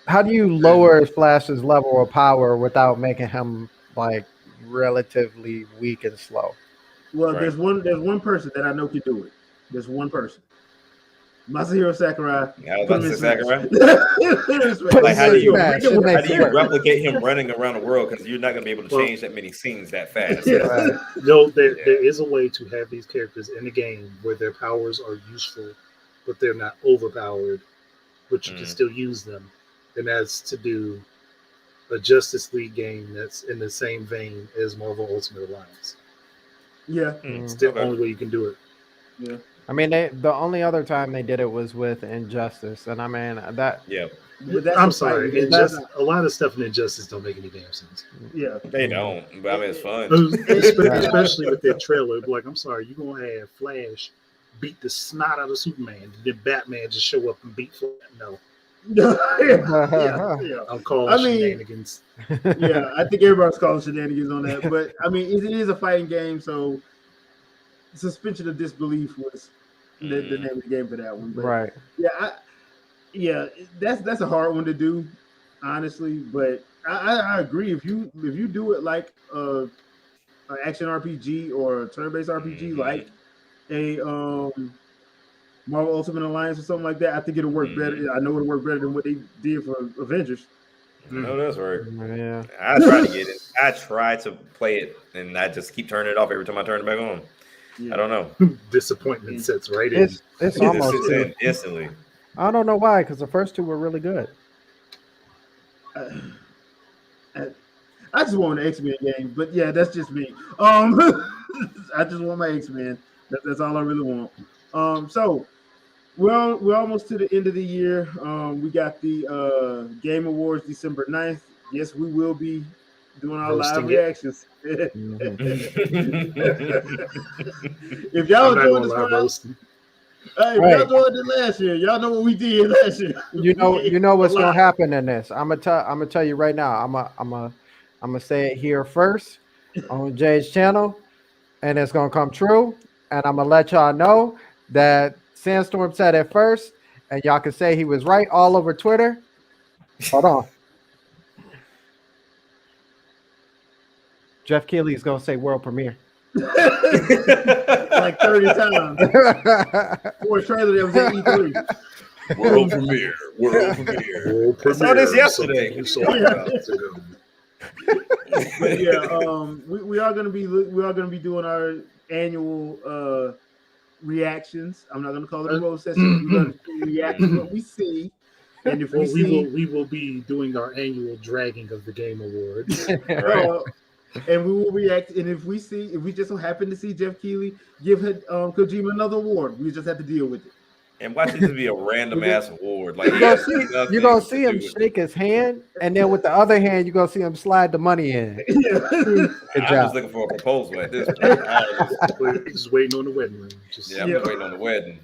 lower Flash's level of power without making him like relatively weak and slow? Well, there's one person that I know can do it. There's one person. Masahiro Sakurai. I was about to say Sakurai. Like, how do you replicate him running around the world? Because you're not going to be able to change that many scenes that fast. No, there is a way to have these characters in the game where their powers are useful, but they're not overpowered, but you can still use them. And that's to do a Justice League game that's in the same vein as Marvel Ultimate Alliance. Yeah. It's the only way you can do it. Yeah. I mean, the only other time they did it was with Injustice, and I mean that. Yeah. I'm sorry, a lot of stuff in Injustice don't make any damn sense. Yeah, they don't. But I mean, it's fun, especially with their trailer. Like, I'm sorry, you're gonna have Flash beat the snot out of Superman, then Batman just show up and beat Flash. No. I'm calling shenanigans. Yeah, I think everybody's calling shenanigans on that. But I mean, it is a fighting game, so suspension of disbelief was the name of the game for that one. But that's a hard one to do, honestly. But I agree. If you do it like an action RPG or a turn-based RPG, like a Marvel Ultimate Alliance or something like that, I think it'll work better. I know it'll work better than what they did for Avengers. No, that's right. Yeah, I tried to get it. I tried to play it, and I just keep turning it off every time I turn it back on. I don't know. Disappointment sets right in. It's almost in instantly. I don't know why, because the first two were really good. I just want an X-Men game, but yeah, that's just me. I just want my X-Men. That's all I really want. So we're almost to the end of the year. We got the Game Awards December 9th. Yes, we will be doing our live reactions. If y'all enjoyed this one, y'all enjoyed it last year. Y'all know what we did last year. You know what's gonna happen in this. I'm gonna tell you right now. I'm gonna say it here first on Jay's channel, and it's gonna come true. And I'm gonna let y'all know that Sandstorm said it first, and y'all can say he was right all over Twitter. Hold on. Jeff Keighley's gonna say world premiere. Like 30 times. For a trailer that was at E3. World premiere. I saw this yesterday. But yeah, we are gonna be doing our annual reactions. I'm not gonna call it a road session. We're gonna react to what we see. And if we will be doing our annual dragging of the Game Awards. and we will react. And if we just so happen to see Jeff Keighley give Kojima another award, we just have to deal with it. And watch it just be a random ass award. Like you're gonna see him shake his hand, and then with the other hand, you're gonna see him slide the money in. I'm just looking for a proposal at this point. Just waiting on the wedding ring. I'm just waiting on the wedding.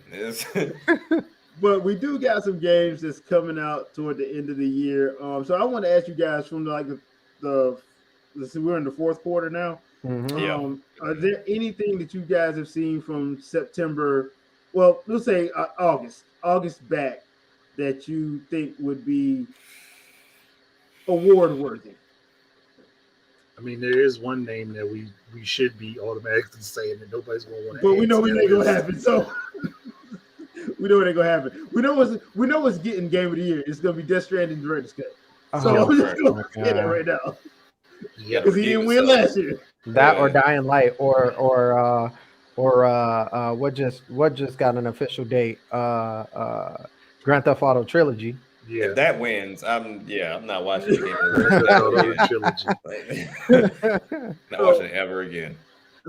But we do got some games that's coming out toward the end of the year. So I want to ask you guys from let's see, we're in the fourth quarter now. Are there anything that you guys have seen from September? Well, let's say August back that you think would be award worthy. I mean, there is one name that we should be automatically saying that nobody's going to want to. But we know it ain't going to happen. So we know it ain't going to happen. We know what's getting game of the year. It's going to be Death Stranding Director's Cut. So I'm just going to say that right now. Yeah, because he didn't win last year. That or Dying Light or what just got an official date? Grand Theft Auto Trilogy. Yeah. If that wins, I'm not watching the game. Not watching it ever again.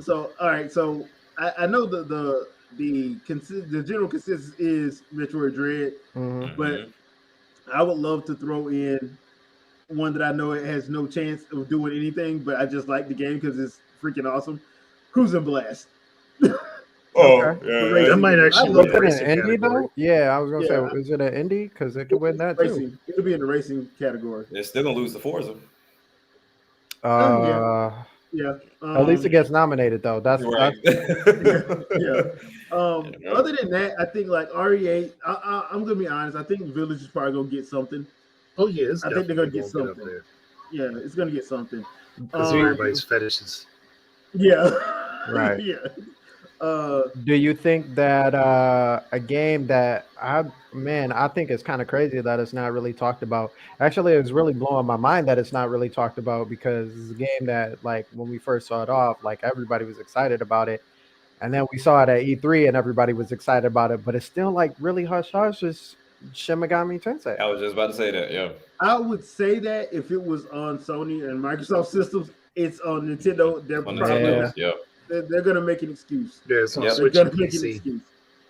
So all right, so I know the general consensus is Metroid Dread, but I would love to throw in one that I know it has no chance of doing anything, but I just like the game because it's freaking awesome. Cruising Blast. That might actually be an indie though. Yeah, I was gonna say, is it an indie? Because it could win that racing. too. It'll be in the racing category. They're still gonna lose the Forza. At least it gets nominated though. That's right. Other than that, I think like RE8. I'm gonna be honest. I think Village is probably gonna get something. Oh yeah, I think they're gonna get something. Yeah, it's gonna get something. Because everybody's fetishes. Yeah. Right. Yeah. Do you think that a game that I think it's kind of crazy that it's not really talked about? Actually, it's really blowing my mind that it's not really talked about because it's a game that, like, when we first saw it off, like everybody was excited about it, and then we saw it at E3 and everybody was excited about it, but it's still like really hush hush. It's Shin Megami Tensei. I was just about to say that. Yeah, I would say that if it was on Sony and Microsoft systems, it's on Nintendo. They're probably they're gonna make an excuse. Yeah, it's on Switch and PC.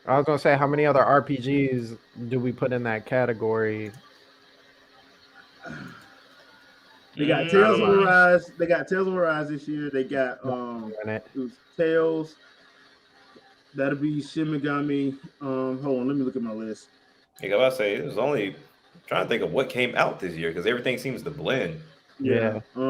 I was gonna say, how many other RPGs do we put in that category? They got Tales of Arise. They got Tales of Arise this year. They got Tales. That'll be Shin Megami. Hold on, let me look at my list. I gotta say, it was only trying to think of what came out this year because everything seems to blend. Yeah. I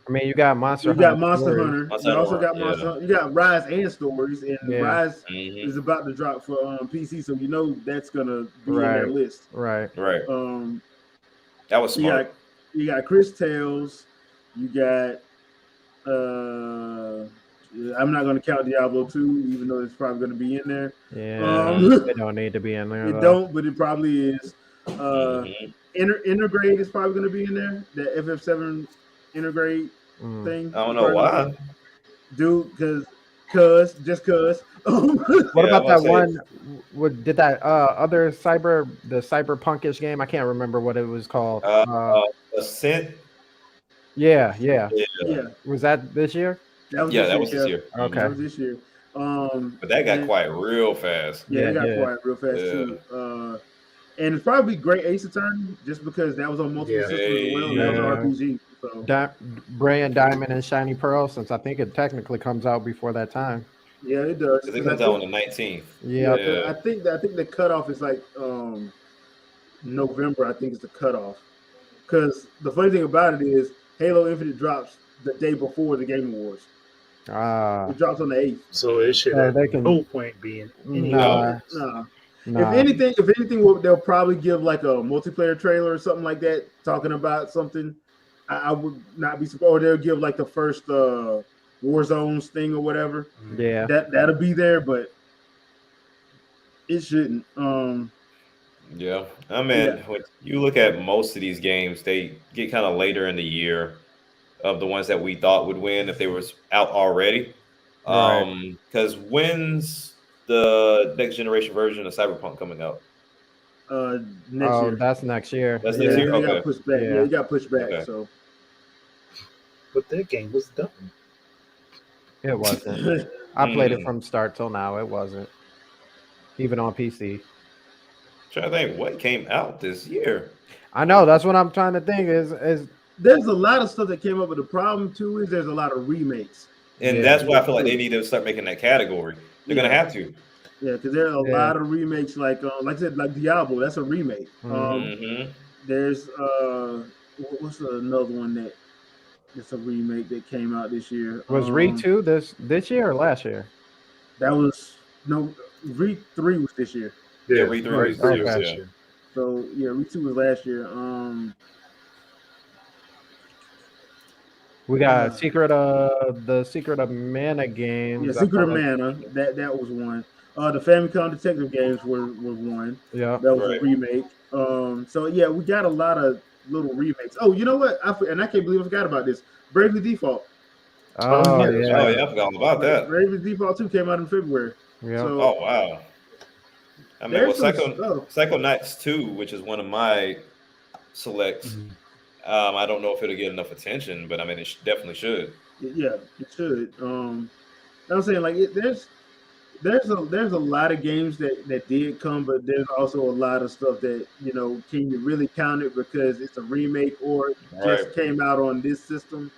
mean, you got Monster Hunter. You got Monster Hunter. You also got Monster Hunter. You got Rise and Stories, and Rise is about to drop for PC, so you know that's gonna be on that list. Right. That was smart. You got Chris Tales. You got I'm not going to count Diablo 2, even though it's probably going to be in there. Yeah, it don't need to be in there. It don't, but it probably is. Intergrade is probably going to be in there. The FF7 Intergrade thing. I don't know why. Dude, because. What about that one? Did that other cyberpunkish game? I can't remember what it was called. Ascent. Yeah. Was that this year? That was this year. Okay. That was this year. But that got quiet real fast. Yeah, it got quiet real fast too. And it's probably great Ace Attorney just because that was on multiple systems as well. That was RPG. So. Brilliant Diamond and Shiny Pearl, since I think it technically comes out before that time. Yeah, it does. It comes out on the 19th. Yeah. I think the cutoff is like November. I think is the cutoff. Because the funny thing about it is Halo Infinite drops the day before the Game Awards. It drops on the 8th. So it should have no point being any. Nah. If anything, they'll probably give like a multiplayer trailer or something like that, talking about something. I would not be surprised. Or they'll give like the first Warzones thing or whatever. Yeah, that'll be there, but it shouldn't. Yeah, I mean, when you look at most of these games, they get kind of later in the year of the ones that we thought would win if they were out already. Because when's the next generation version of Cyberpunk coming out? Next year. That's next year. That's next year. It got pushed back. Yeah, it got pushed back. Okay. So but that game was dumb. It wasn't. I played it from start till now. It wasn't. Even on PC. Trying to think what came out this year. I know, that's what I'm trying to think is there's a lot of stuff that came up, but the problem too is there's a lot of remakes. And that's why I feel like they need to start making that category. They're gonna have to. Yeah, because there are a lot of remakes, like I said, like Diablo. That's a remake. There's what's another one that it's a remake that came out this year? Was Re 2 this year or last year? That was Re 3 was this year. Yeah, Re 3 was last year. So yeah, Re 2 was last year. We got the Secret of Mana games. Yeah, Secret of Mana. That was one. The Famicom Detective games were one. Yeah, that was a remake. So yeah, we got a lot of little remakes. Oh, you know what? I can't believe I forgot about this. Bravely Default. Oh yeah, I forgot all about that. Bravely Default 2 came out in February. Yeah. So, oh wow. I mean, Psychonauts 2, which is one of my selects. Mm-hmm. I don't know if it'll get enough attention, but I mean, it definitely should. Yeah, it should. I'm saying like there's a lot of games that did come, but there's also a lot of stuff that can you really count it because it's a remake or it just came out on this system.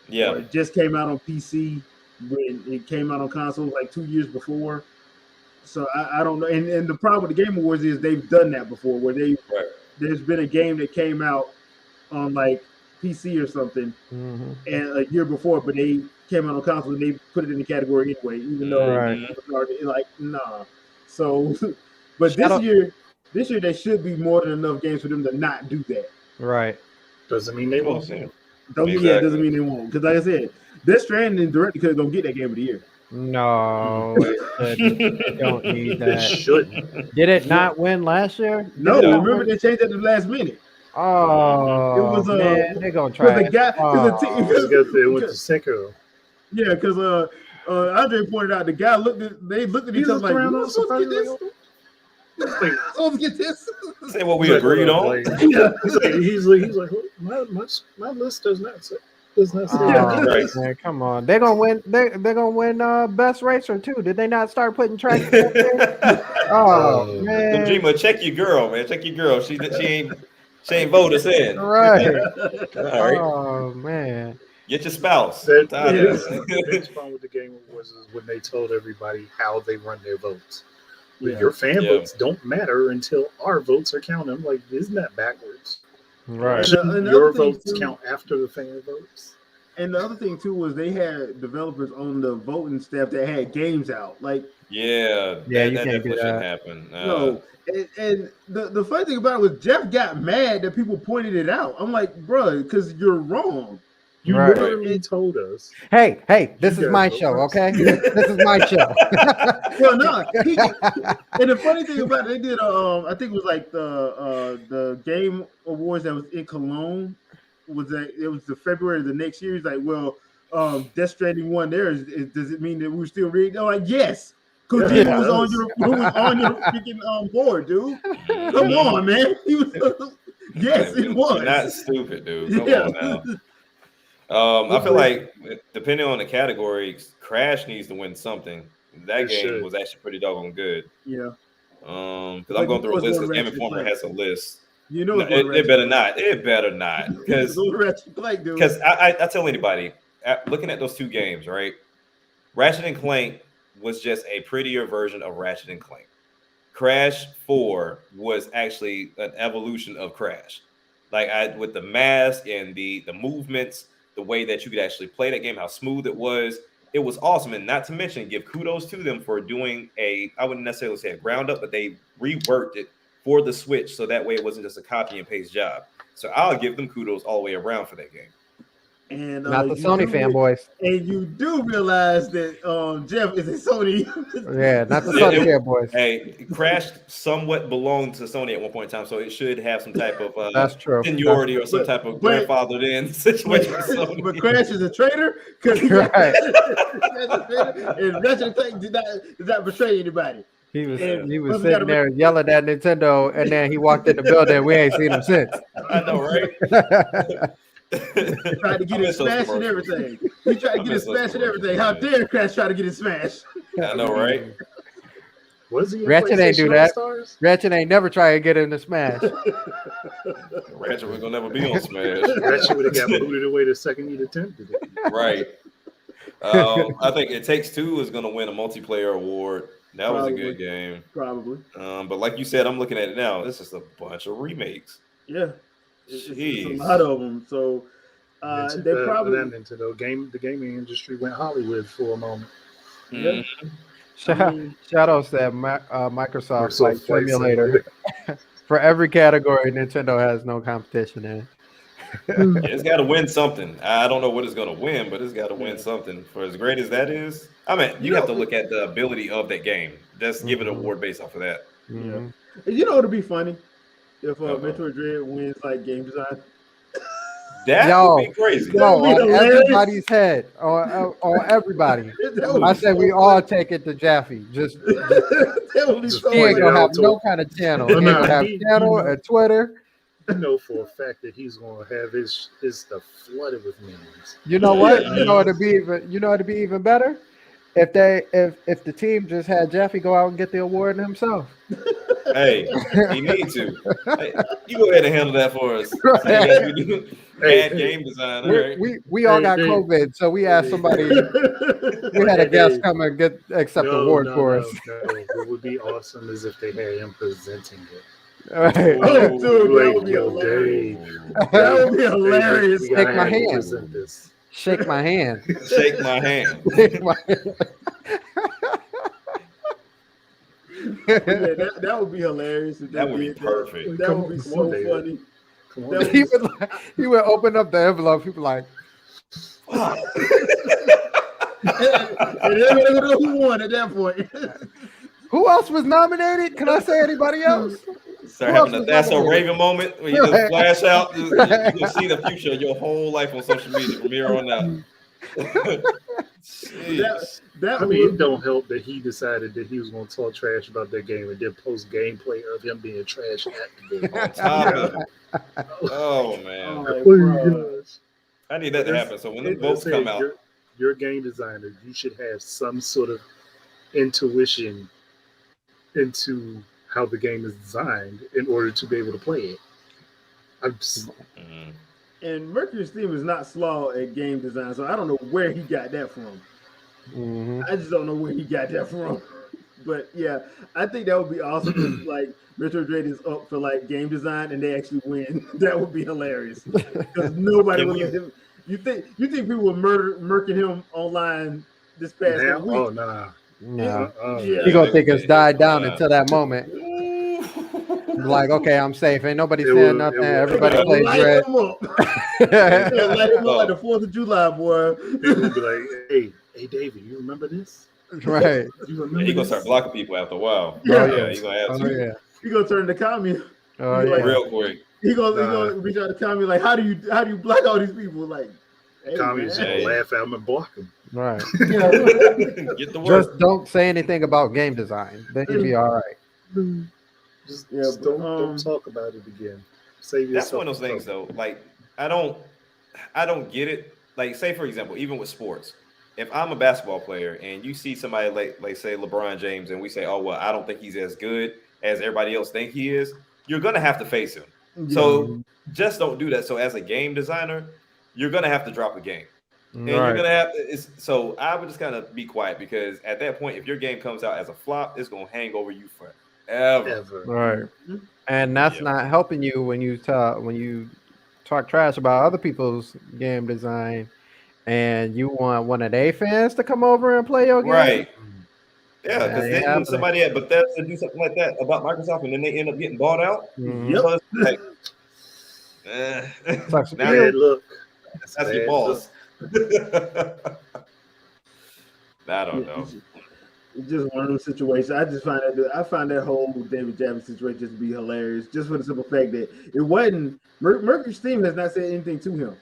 Yeah, or it just came out on PC when it came out on consoles like 2 years before. So I don't know. And the problem with the Game Awards is they've done that before, where there's been a game that came out on like PC or something, and a year before, but they came out on console and they put it in the category anyway, even though like nah. So, but this year there should be more than enough games for them to not do that. Right. Doesn't mean they won't. Yeah, doesn't mean they won't. Because like I said, Death Stranding and Direct because don't get that game of the year. No, it don't need that. It shouldn't. Did it not win last year? No, remember they changed that at the last minute. Oh, it was man, they're gonna try. The guy, they went to Sekiro. Yeah, because Andre pointed out the guy looked at each other like, "We're supposed to get this." Supposed to get this. Say what we agreed on. He's like, my list does not say. Man, come on, they're gonna win. They're gonna win best racer too. Did they not start putting tracks up there? Oh man, Kojima, check your girl, man. Check your girl. She ain't vote us in. Right. All right. Oh man. Get your spouse. The biggest problem with the Game Awards is when they told everybody how they run their votes. Your fan votes don't matter until our votes are counted. I'm like, isn't that backwards? Right. Your votes count after the fan votes. And the other thing too was they had developers on the voting staff that had games out. Like that definitely shouldn't happen. No. And the funny thing about it was Jeff got mad that people pointed it out. I'm like, bro, because you're wrong. You literally told us. Hey, this is my show, okay? This is my show. Well, no. And the funny thing about it, they did I think it was like the Game Awards that was in Cologne. It was the February of the next year. He's like, well, Death Stranding won there. Does it mean that we're still reading? They're like, yes. Because he was on your freaking board, dude. Come on, man. He was. Yes, it was. You're not stupid, dude. Come on now. I feel like depending on the category, Crash needs to win something. That game was actually pretty doggone good. Yeah. Because I'm going through a list because Game Informer has a list. You know, it better not. It better not. Because I tell anybody, looking at those two games, right? Ratchet and Clank was just a prettier version of Ratchet and Clank. Crash 4 was actually an evolution of Crash. Like with the mask and the movements, the way that you could actually play that game, how smooth it was awesome. And not to mention, give kudos to them for doing I wouldn't necessarily say a ground up, but they reworked it for the Switch so that way it wasn't just a copy and paste job. So I'll give them kudos all the way around for that game. And not the Sony fanboys. And you do realize that Jeff is a Sony. Yeah, not the Sony fanboys. Hey, Crash somewhat belonged to Sony at one point in time, so it should have some type of that's true. seniority or some type of grandfathered in situation. But Crash is a traitor because right. And Ratchet & Clank did not betray anybody. He was sitting there yelling at Nintendo, and then he walked in the building. We ain't seen him since. I know, right? Tried to get it smashed and everything. He tried to get it smashed and everything. How dare Crash try to get it smashed? I know, right? Was he? Ratchet ain't do that. Ratchet ain't never try to get in the Smash. Ratchet was gonna never be on Smash. Ratchet would have got booted away the second he'd attempted it. Right. I think It Takes Two is gonna win a multiplayer award. That was a good game. Probably. But like you said, I'm looking at it now. It's just a bunch of remakes. Yeah. It's a lot of them. So they probably the gaming industry went Hollywood for a moment. Yeah. Shout outs to that Microsoft Flight Simulator. For every category, Nintendo has no competition in. It's got to win something. I don't know what it's going to win, but it's got to win something. For as great as that is, I mean, you have to look at the ability of that game. Just give it an award based off of that. Yeah. You know, it'd be funny if Metroid Dread wins like game design. That would be crazy. No, on everybody's head. On everybody. I said we all take it to Jaffe. Just he ain't gonna have no kind of channel. He ain't gonna have channel or Twitter. I know for a fact that he's gonna have his stuff flooded with memes. You know what? You know it'd be even better if the team just had Jaffe go out and get the award himself. Hey, he needs to. Hey, you go ahead and handle that for us. Right. Bad game design. We all got COVID, so we asked somebody. We had a guest come and accept the award for us. What would be awesome is if they had him presenting it. Right. Oh, dude, that would be hilarious. That would be hilarious. Shake my hand. Shake my hand. Shake my hand. Shake my hand. That would be hilarious. That would be perfect. That would be so funny. He would open up the envelope. People like, and everybody would know who won at that point. Who else was nominated? Can I say anybody else? Start having a That's So Raven moment where you just flash out. You'll see the future of your whole life on social media from here on out. It don't help that he decided that he was going to talk trash about that game and then post gameplay of him being trash at the game. On top of it. Oh man! I need that to happen. So when the votes come out, you're a game designer. You should have some sort of intuition into how the game is designed in order to be able to play it. And Mercury Steam is not slow at game design, so I don't know where he got that from. I just don't know where he got that from. But yeah, I think that would be awesome if like Metroid Dread is up for like game design and they actually win. That would be hilarious. Because nobody would let him. You think people were murking him online this past week? Oh nah. He gonna think it's died down until that moment. Like, okay, I'm safe. Ain't nobody saying nothing. Everybody plays Dread. Light him up like the 4th of July, boy. People be like, hey, David, you remember this? Right. You remember he gonna start blocking people after a while. Yeah, he gonna have to. He gonna turn to commie. Real quick. He gonna reach out to commie like, how do you block all these people? Like, commie's gonna laugh at him and block him. Right. Get the word. Just don't say anything about game design. Then you'll be all right. Just don't talk about it again. Save yourself. That's one of those things, though. Like, I don't get it. Like, say for example, even with sports, if I'm a basketball player and you see somebody like say LeBron James, and we say, oh well, I don't think he's as good as everybody else think he is, you're gonna have to face him. So just don't do that. So as a game designer, you're gonna have to drop a game. And you're gonna have to, so I would just kind of be quiet, because at that point, if your game comes out as a flop, it's gonna hang over you forever. Right. And that's not helping you when you talk trash about other people's game design, and you want one of their fans to come over and play your game. Right. Yeah, because then when somebody at Bethesda do something like that about Microsoft, and then they end up getting bought out. So it's like, now look, that's your balls. I don't know. It's just one of those situations. I find that whole David Jaffe situation just to be hilarious, just for the simple fact that it wasn't Mercury Steam has not said anything to him.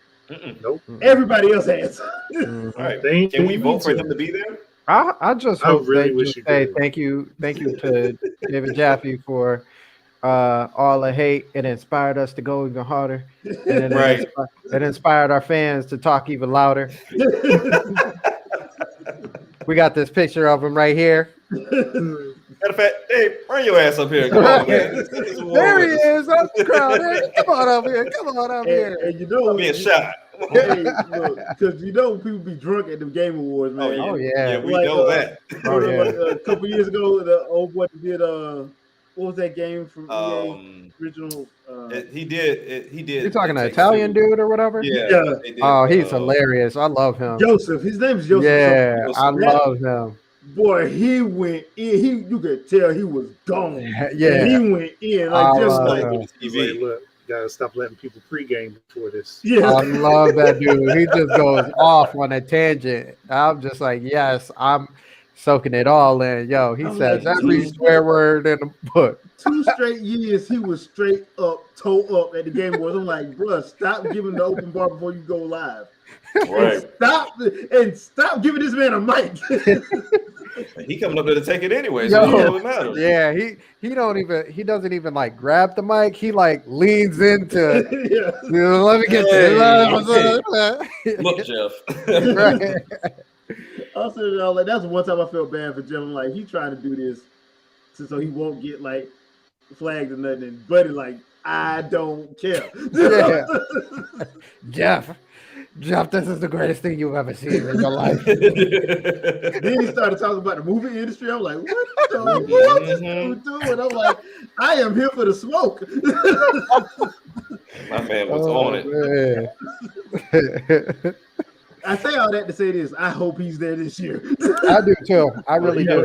Nope. Everybody else has. All right. Can we vote for him to be there? I just hope they just say thank you to David Jaffe for all the hate. It inspired us to go even harder, and then Right. it inspired our fans to talk even louder. We got this picture of him right here. Matter of fact, hey, bring your ass up here. Come on, man. There he is. Up the crowd. Hey, come on up here. Come on up here. And you know, be a shot. Hey, look, because you know people be drunk at the Game Awards, man. Oh yeah. Yeah, we know that. Oh, yeah. Like, a couple years ago, the old boy did what was that game from EA original? He did. You're talking to Italian dude or whatever? Yeah. Oh, he's hilarious. I love him. Joseph. His name is Joseph. Yeah, I love him. Boy, he went in. You could tell he was gone. Yeah, and he went in like just like TV. Look, gotta stop letting people pregame before this. Yeah, I love that dude. He just goes off on a tangent. I'm just like, yes, I'm soaking it all in. Yo, he says like, every swear word in the book. 2 straight years he was straight up, toe up at the Game Awards. I'm like, bro, stop giving the open bar before you go live. Right. Stop giving this man a mic. He coming up there to take it anyway, so it doesn't matter. Yeah, he doesn't even like grab the mic. He like leans into let me get Look, Jeff. Right. Also, like that's one time I felt bad for Jeff. I'm like, he trying to do this so he won't get like flagged or nothing. And Buddy like, I don't care. Jeff, this is the greatest thing you've ever seen in your life. Then he started talking about the movie industry. I'm like, what is this doing? I'm like, I am here for the smoke. My man was on it. I say all that to say this. I hope he's there this year. I do too. I really do.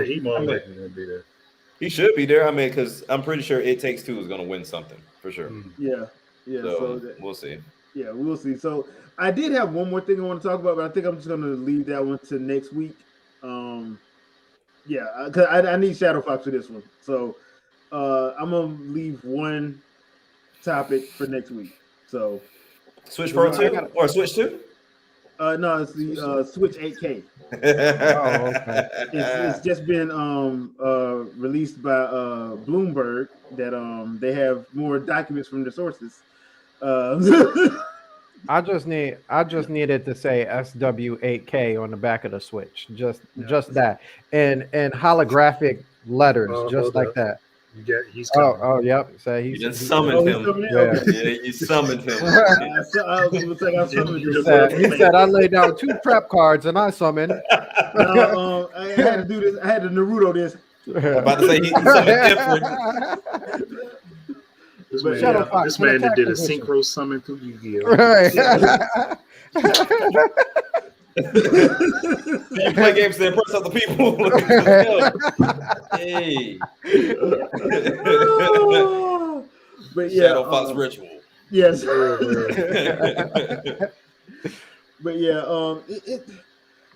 He should be there. I mean, because I'm pretty sure It Takes Two is going to win something for sure. Yeah. So we'll see. Yeah, we'll see. So I did have one more thing I want to talk about, but I think I'm just going to leave that one to next week. Because I need Shadow Fox for this one. So I'm going to leave one topic for next week. So Switch Pro 2 or Switch 2? No, it's the Switch 8K. Okay. It's just been released by Bloomberg that they have more documents from the sources. I just needed to say SW8K on the back of the Switch, just that, and holographic letters, just like that. He's coming. Oh, yep. So you just summoned him. Yeah, you summoned him. He said, "I laid down 2 trap cards and I summoned." I had to do this. I had to Naruto this. I'm about to say he summoned different. This man did a synchro summon through Yu-Gi-Oh. Right. You play games to impress other people. Hey. But Shadow Fox ritual. Yes. But yeah,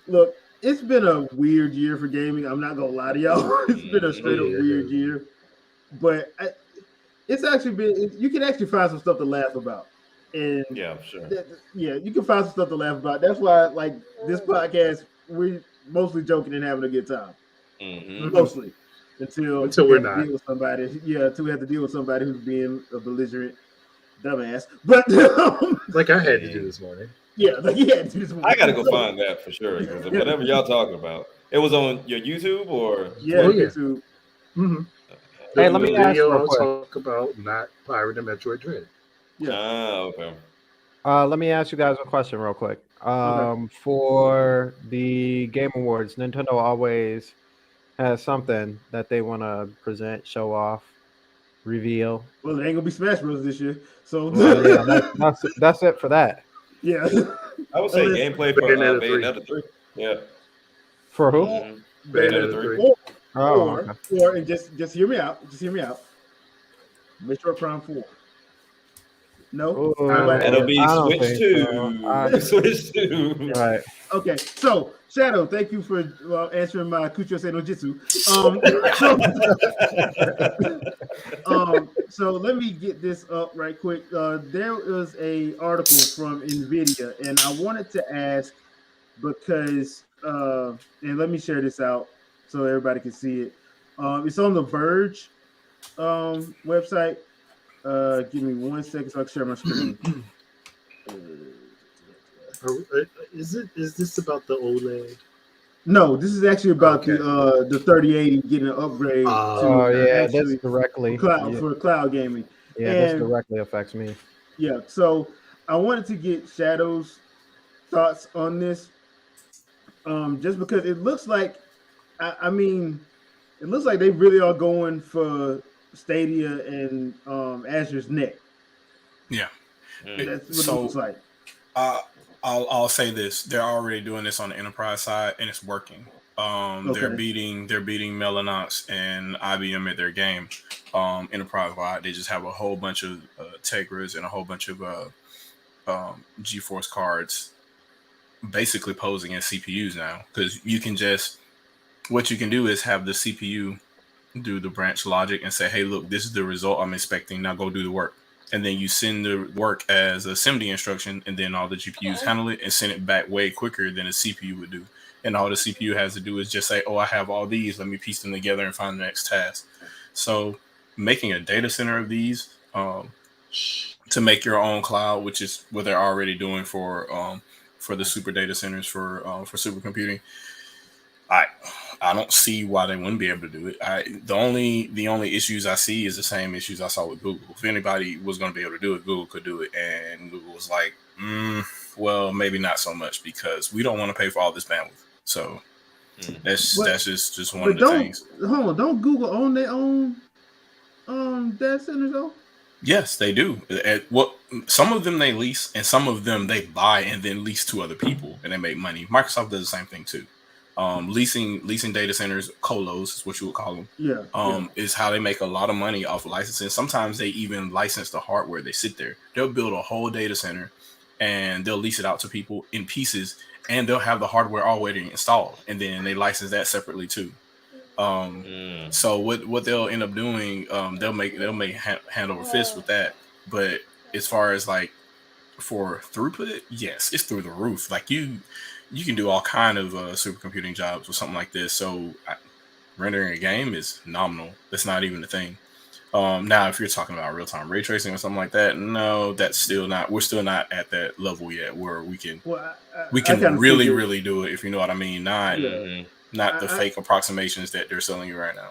look, it's been a weird year for gaming. I'm not gonna lie to y'all. It's been a straight up weird year. But it's actually been. You can actually find some stuff to laugh about. And yeah, sure. You can find some stuff to laugh about. That's why, like this podcast, we're mostly joking and having a good time. Mm-hmm. Mostly until we're not. Deal with somebody. Yeah, until we have to deal with somebody who's being a belligerent dumbass. But like I had to do this morning. Yeah, like you had to do this morning. I gotta go find that for sure. Because whatever y'all talking about, it was on your YouTube or YouTube. Mm-hmm. Hey, let me ask you real quick. Talk about not pirating Metroid Dread. Yeah. Okay. Let me ask you guys a question real quick. For the Game Awards, Nintendo always has something that they want to present, show off, reveal. Well, it ain't gonna be Smash Bros. This year, so that's it for that. Yeah, I would say gameplay for Bayonetta 3. Yeah. For who? Bayonetta 3. Or and just hear me out. Just hear me out. Metroid Prime 4. No, it'll be Switch 2. Switch 2. Right. Okay. So Shadow, thank you for answering my Kucho no Jitsu. So let me get this up right quick. There was a article from NVIDIA, and I wanted to ask because, and let me share this out so everybody can see it. It's on The Verge, website. Give me 1 second so I can share my screen. Is this about the OLED? No, this is actually about the 3080 getting an upgrade. That's directly for cloud gaming. Yeah, this directly affects me. Yeah, so I wanted to get Shadow's thoughts on this, just because it looks like, I mean, it looks like they really are going for Stadia and Azure's neck. Yeah, that's what it looks like. I'll say this: they're already doing this on the enterprise side, and it's working. They're beating Mellanox and IBM at their game, enterprise wide. They just have a whole bunch of Tegras and a whole bunch of GeForce cards, basically posing as CPUs now. Because what you can do is have the CPU do the branch logic and say, "Hey, look, this is the result I'm expecting. Now go do the work." And then you send the work as a SIMD instruction, and then all the GPUs handle it and send it back way quicker than a CPU would do. And all the CPU has to do is just say, "Oh, I have all these. Let me piece them together and find the next task." So making a data center of these to make your own cloud, which is what they're already doing for the super data centers for supercomputing. I don't see why they wouldn't be able to do it. The only issues I see is the same issues I saw with Google. If anybody was going to be able to do it, Google could do it, and Google was like, well, maybe not so much because we don't want to pay for all this bandwidth. So that's just one of the things. Hold on, don't Google own their own data centers though? Yes, they do. Some of them they lease, and some of them they buy and then lease to other people, and they make money. Microsoft does the same thing too. Leasing data centers, colos is what you would call them. Is how they make a lot of money off of licensing. Sometimes they even license the hardware. They sit there. They'll build a whole data center, and they'll lease it out to people in pieces, and they'll have the hardware already installed, and then they license that separately too. So what they'll end up doing, they'll make hand over fist with that. But as far as like for throughput, yes, it's through the roof. Like you can do all kind of supercomputing jobs with something like this. So rendering a game is nominal. That's not even a thing. Now, if you're talking about real-time ray tracing or something like that, no, that's still not. We're still not at that level yet where we can really do it. If you know what I mean, not the fake approximations that they're selling you right now.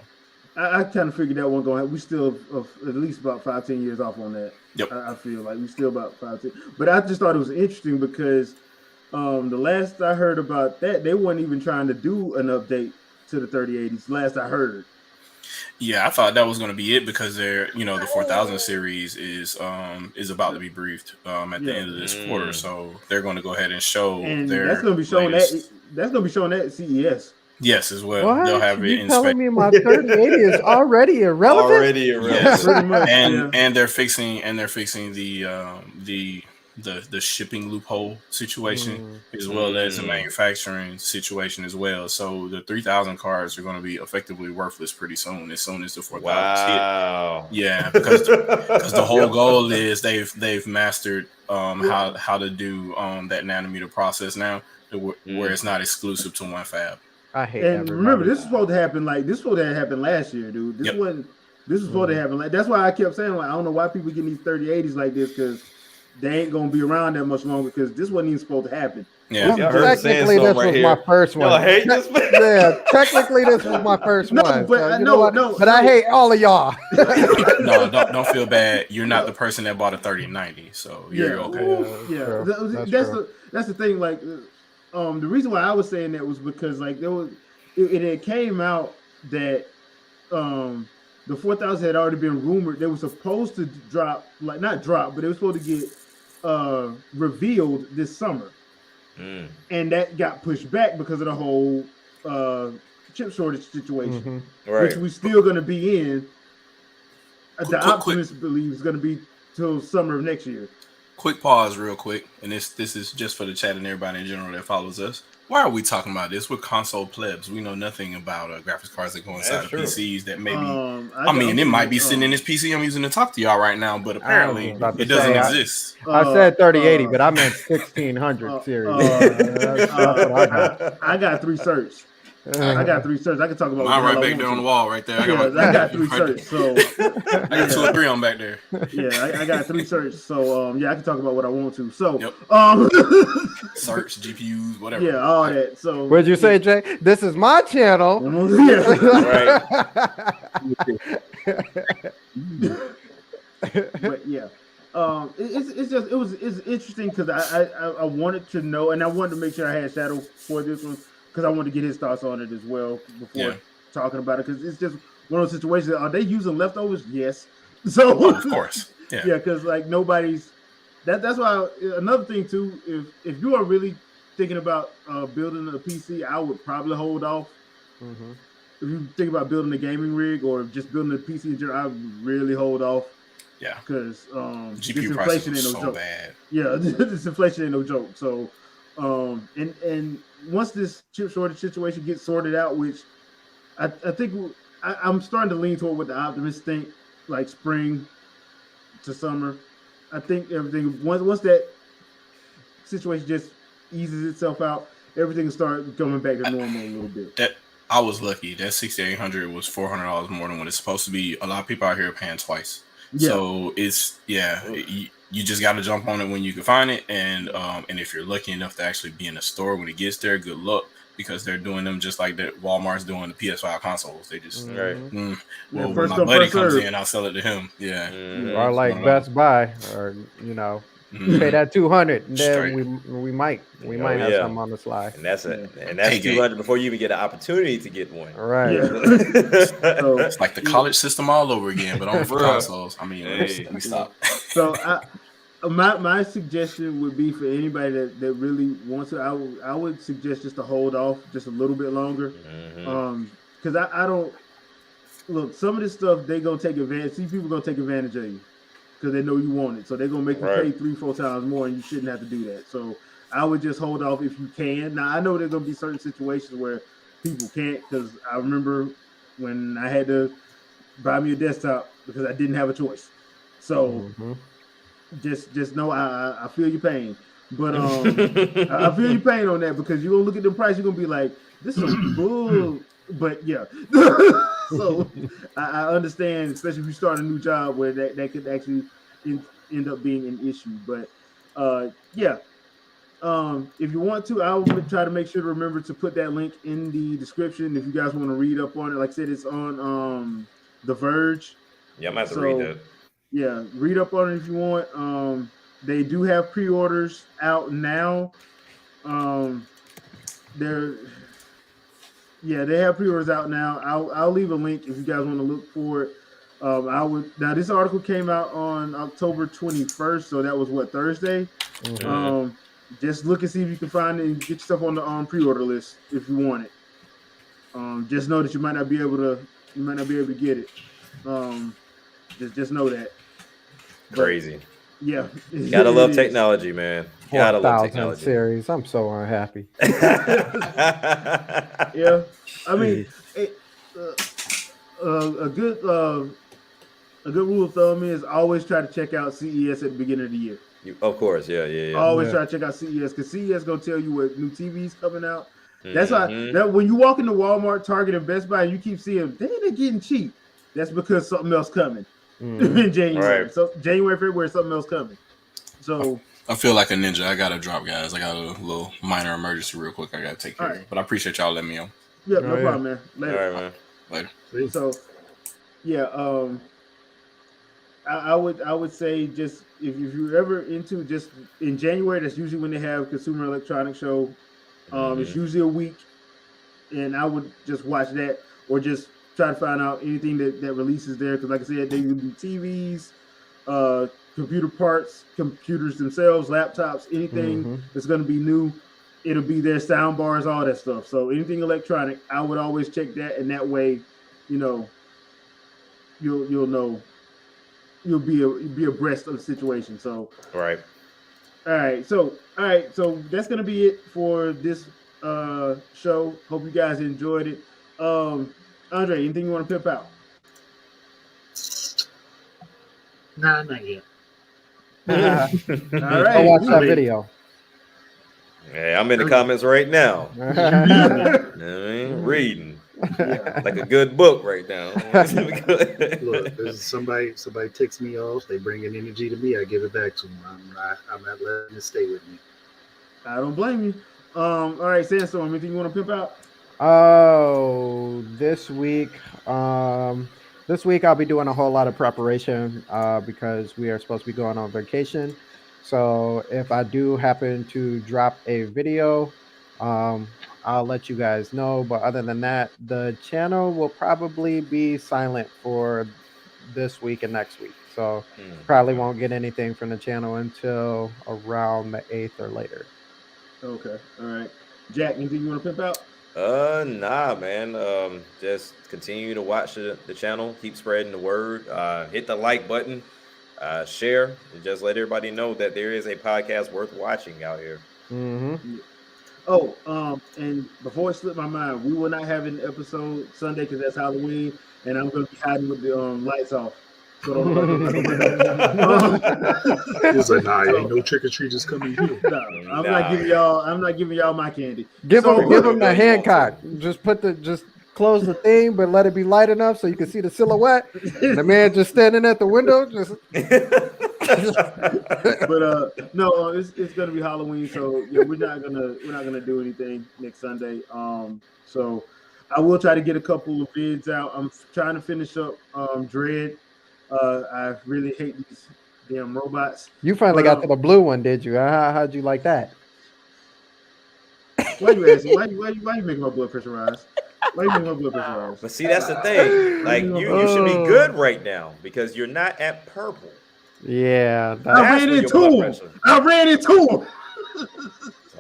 I kind of figured that one going. We still at least about 5-10 years off on that. Yep. I feel like we still about 5-10. But I just thought it was interesting because the last I heard about that, they weren't even trying to do an update to the 3080s. Last I heard. Yeah, I thought that was going to be it because they're, the 4000 series is about to be briefed at the end of this quarter, so they're going to go ahead and show. And that's going to be shown at CES. Yes, as well. What? They'll have it in telling me my 3080 is already irrelevant? Yes. Pretty much, and they're fixing the shipping loophole situation as well as the manufacturing situation as well. So the 3000 cards are going to be effectively worthless pretty soon as the 4000 hit. Yeah, because the whole goal is they've mastered how to do that nanometer process now where it's not exclusive to one fab. I hate. And remember, this is supposed to happen last year, dude. This was supposed to happen. That's why I kept saying I don't know why people getting these 3080s like this because they ain't gonna be around that much longer because this wasn't even supposed to happen. Yeah, technically this was my first one. Technically this was my first one. But I hate all of y'all. No, don't feel bad. You're not the person that bought a 3090, so you're okay. That's the thing. Like, the reason why I was saying that was because like it had came out that the 4000 had already been rumored. They were supposed to drop, like not drop, but it was supposed to get revealed this summer. And that got pushed back because of the whole chip shortage situation, which we're still going to be in. The optimist believes is going to be till summer of next year. Quick pause real quick, and this is just for the chat and everybody in general that follows us. Why are we talking about this? We're console plebs. We know nothing about graphics cards that go inside of PCs that maybe... it might be sitting in this PC I'm using to talk to y'all right now, but apparently it doesn't exist. I said 3080, but I meant 1600 series. I got 3 certs. I got 3 certs. I can talk about mine right back there on the wall, right there. I got 3 certs. So I got 2 or 3 on back there. Yeah, I got 3 certs. So I can talk about what I want to. So certs, GPUs, whatever. Yeah, all that. So what'd you say, Jay? This is my channel. Right. But yeah. It's interesting because I wanted to know, and I wanted to make sure I had Shadow for this one because I wanted to get his thoughts on it as well before talking about it, because it's just one of those situations. Are they using leftovers? Yes. So of course, yeah, because like nobody's. That's why another thing too. If you are really thinking about building a PC, I would probably hold off. Mm-hmm. If you think about building a gaming rig or just building a PC in general, I would really hold off. Yeah, because GPU prices are so bad. Yeah, this inflation ain't no joke. So, and once this chip shortage situation gets sorted out, which I think I'm starting to lean toward what the optimists think, like spring to summer. I think everything once that situation just eases itself out, everything will start coming back to normal a little bit. That I was lucky. That $6,800 was $400 more than what it's supposed to be. A lot of people out here are paying twice. Yeah. So it's you just got to jump on it when you can find it, and if you're lucky enough to actually be in the store when it gets there, good luck, because they're doing them just like that Walmart's doing the PS5 consoles. They just when my buddy comes in, I'll sell it to him. Yeah, or like Best Buy, or pay that $200, and then we might have something on the slide. And that's $200 before you even get an opportunity to get one. Right. Yeah. So, it's like the college system all over again, but only for consoles. I mean, let me stop. So my suggestion would be for anybody that really wants to, I would suggest just to hold off just a little bit longer. Because I don't look, some of this stuff they gonna take advantage. See, people gonna take advantage of you because they know you want it. So they're gonna make you pay 3-4 times more, and you shouldn't have to do that. So I would just hold off if you can. Now I know there's gonna be certain situations where people can't, because I remember when I had to buy me a desktop because I didn't have a choice. So just know I feel your pain. But I feel your pain on that, because you're gonna look at the price, you're gonna be like, this is some bull. But yeah. So I understand, especially if you start a new job where that could actually end up being an issue. But if you want to, I will try to make sure to remember to put that link in the description if you guys want to read up on it. Like I said, it's on The Verge. Yeah, I might have to read that. Yeah, read up on it if you want. They do have pre-orders out now. They have pre-orders out now. I'll leave a link if you guys want to look for it. Now this article came out on October 21st, so that was Thursday. Just look and see if you can find it and get yourself on the pre-order list if you want it. Just know that you might not be able to get it. Just know that. Crazy. Yeah. Gotta love technology, man. Gotta love technology. Series. I'm so unhappy. Yeah. I mean, a good rule of thumb is always try to check out CES at the beginning of the year. Of course, yeah. Always try to check out CES, because CES gonna tell you what new TV's coming out. That's why when you walk into Walmart, Target, and Best Buy, and you keep seeing they're getting cheap. That's because something else coming in January. Right. So January, February, something else coming. So I feel like a ninja. I gotta drop, guys. I got a little minor emergency real quick. I gotta take care of it. But I appreciate y'all letting me on. Yeah, no problem, man. Later. All right, man. Later. So I would say, just if you're ever into, just in January, that's usually when they have Consumer Electronics Show. It's usually a week, and I would just watch that, or just try to find out anything that releases there, because like I said, they do TVs, computer parts, computers themselves, laptops, anything that's going to be new. It'll be there, sound bars, all that stuff. So anything electronic, I would always check that, and that way, you'll know, you'll be abreast of the situation. So All right. So that's gonna be it for this show. Hope you guys enjoyed it. Andre, anything you want to pimp out? Nah, not yet. All right. I'll watch that video. Hey, I'm in the comments right now. I mean, reading. Yeah. Like a good book right now. Look, somebody ticks me off. They bring in energy to me. I give it back to them. I'm not letting it stay with me. I don't blame you. All right, Sandstorm, anything you want to pimp out? Oh, this week I'll be doing a whole lot of preparation because we are supposed to be going on vacation. So if I do happen to drop a video, I'll let you guys know. But other than that, the channel will probably be silent for this week and next week. So probably won't get anything from the channel until around the 8th or later. Okay. All right. Jack, anything you want to pimp out? Nah, man. Just continue to watch the channel, keep spreading the word, hit the like button, share, and just let everybody know that there is a podcast worth watching out here. Mm-hmm. Oh, and before it slipped my mind, we will not have an episode Sunday because that's Halloween, and I'm going to be hiding with the lights off. So don't He's like, nah, ain't no trick or treaters coming here. I'm not giving y'all my candy. Give them the Hancock. Just close the thing, but let it be light enough so you can see the silhouette. And the man just standing at the window. But no, it's gonna be Halloween, so yeah, we're not gonna do anything next Sunday. So I will try to get a couple of vids out. I'm trying to finish up Dread. I really hate these damn robots. You finally got to the blue one, did you? How'd you like that? Why you asking? Why you making my blood pressure rise? Why you making my blood pressure rise? But see, that's the thing. Like you should be good right now because you're not at purple. Yeah, I ran into him. That's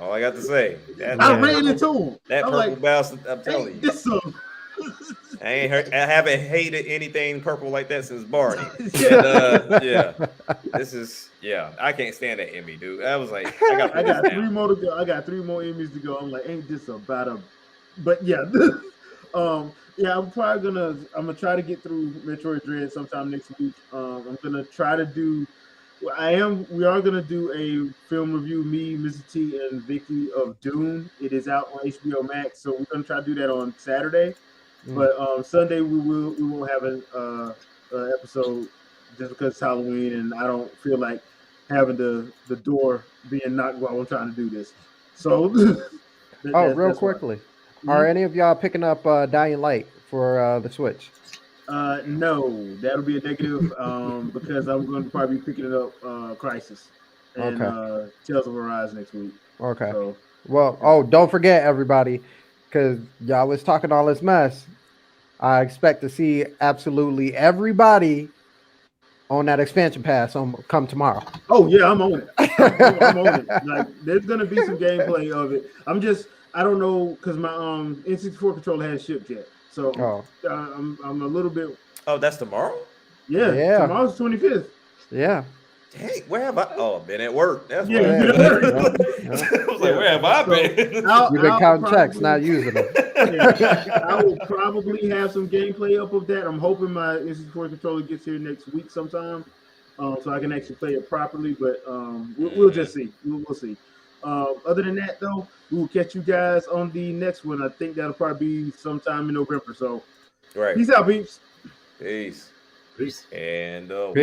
all I got to say. I ran into him. That purple bastard, I'm telling you. I haven't hated anything purple like that since Barney. And, I can't stand that Emmy, dude. I was like, I got 3 more to go. I got 3 more Emmys to go. I'm like, ain't this about a? But yeah, I'm gonna try to get through Metroid Dread sometime next week. I'm gonna try to do. We are gonna do a film review, me, Mr. T, and Vicky of Doom. It is out on HBO Max, so we're gonna try to do that on Saturday. But Sunday we won't have an episode just because it's Halloween, and I don't feel like having the door being knocked while I'm trying to do this. So, real quickly, are any of y'all picking up Dying Light for the Switch? No, that'll be a negative because I'm going to probably be picking it up Crisis and Tales of Arise next week. Okay. So, well, don't forget everybody, because y'all was talking all this mess. I expect to see absolutely everybody on that expansion pass come tomorrow. Oh yeah, I'm on it. I'm on it. Like there's gonna be some gameplay of it. I don't know because my N64 controller hasn't shipped yet. So I'm a little bit. Oh, that's tomorrow? Yeah. Tomorrow's 25th. Yeah. Hey, where have I? Oh, I've been at work. That's why. I was like, where have I been? You've been counting checks, not using them. I will probably have some gameplay up of that. I'm hoping my N64 controller gets here next week sometime, so I can actually play it properly. But we'll just see. We'll see. Other than that, though, we will catch you guys on the next one. I think that'll probably be sometime in November. So, peace out, peeps. Peace. Peace. And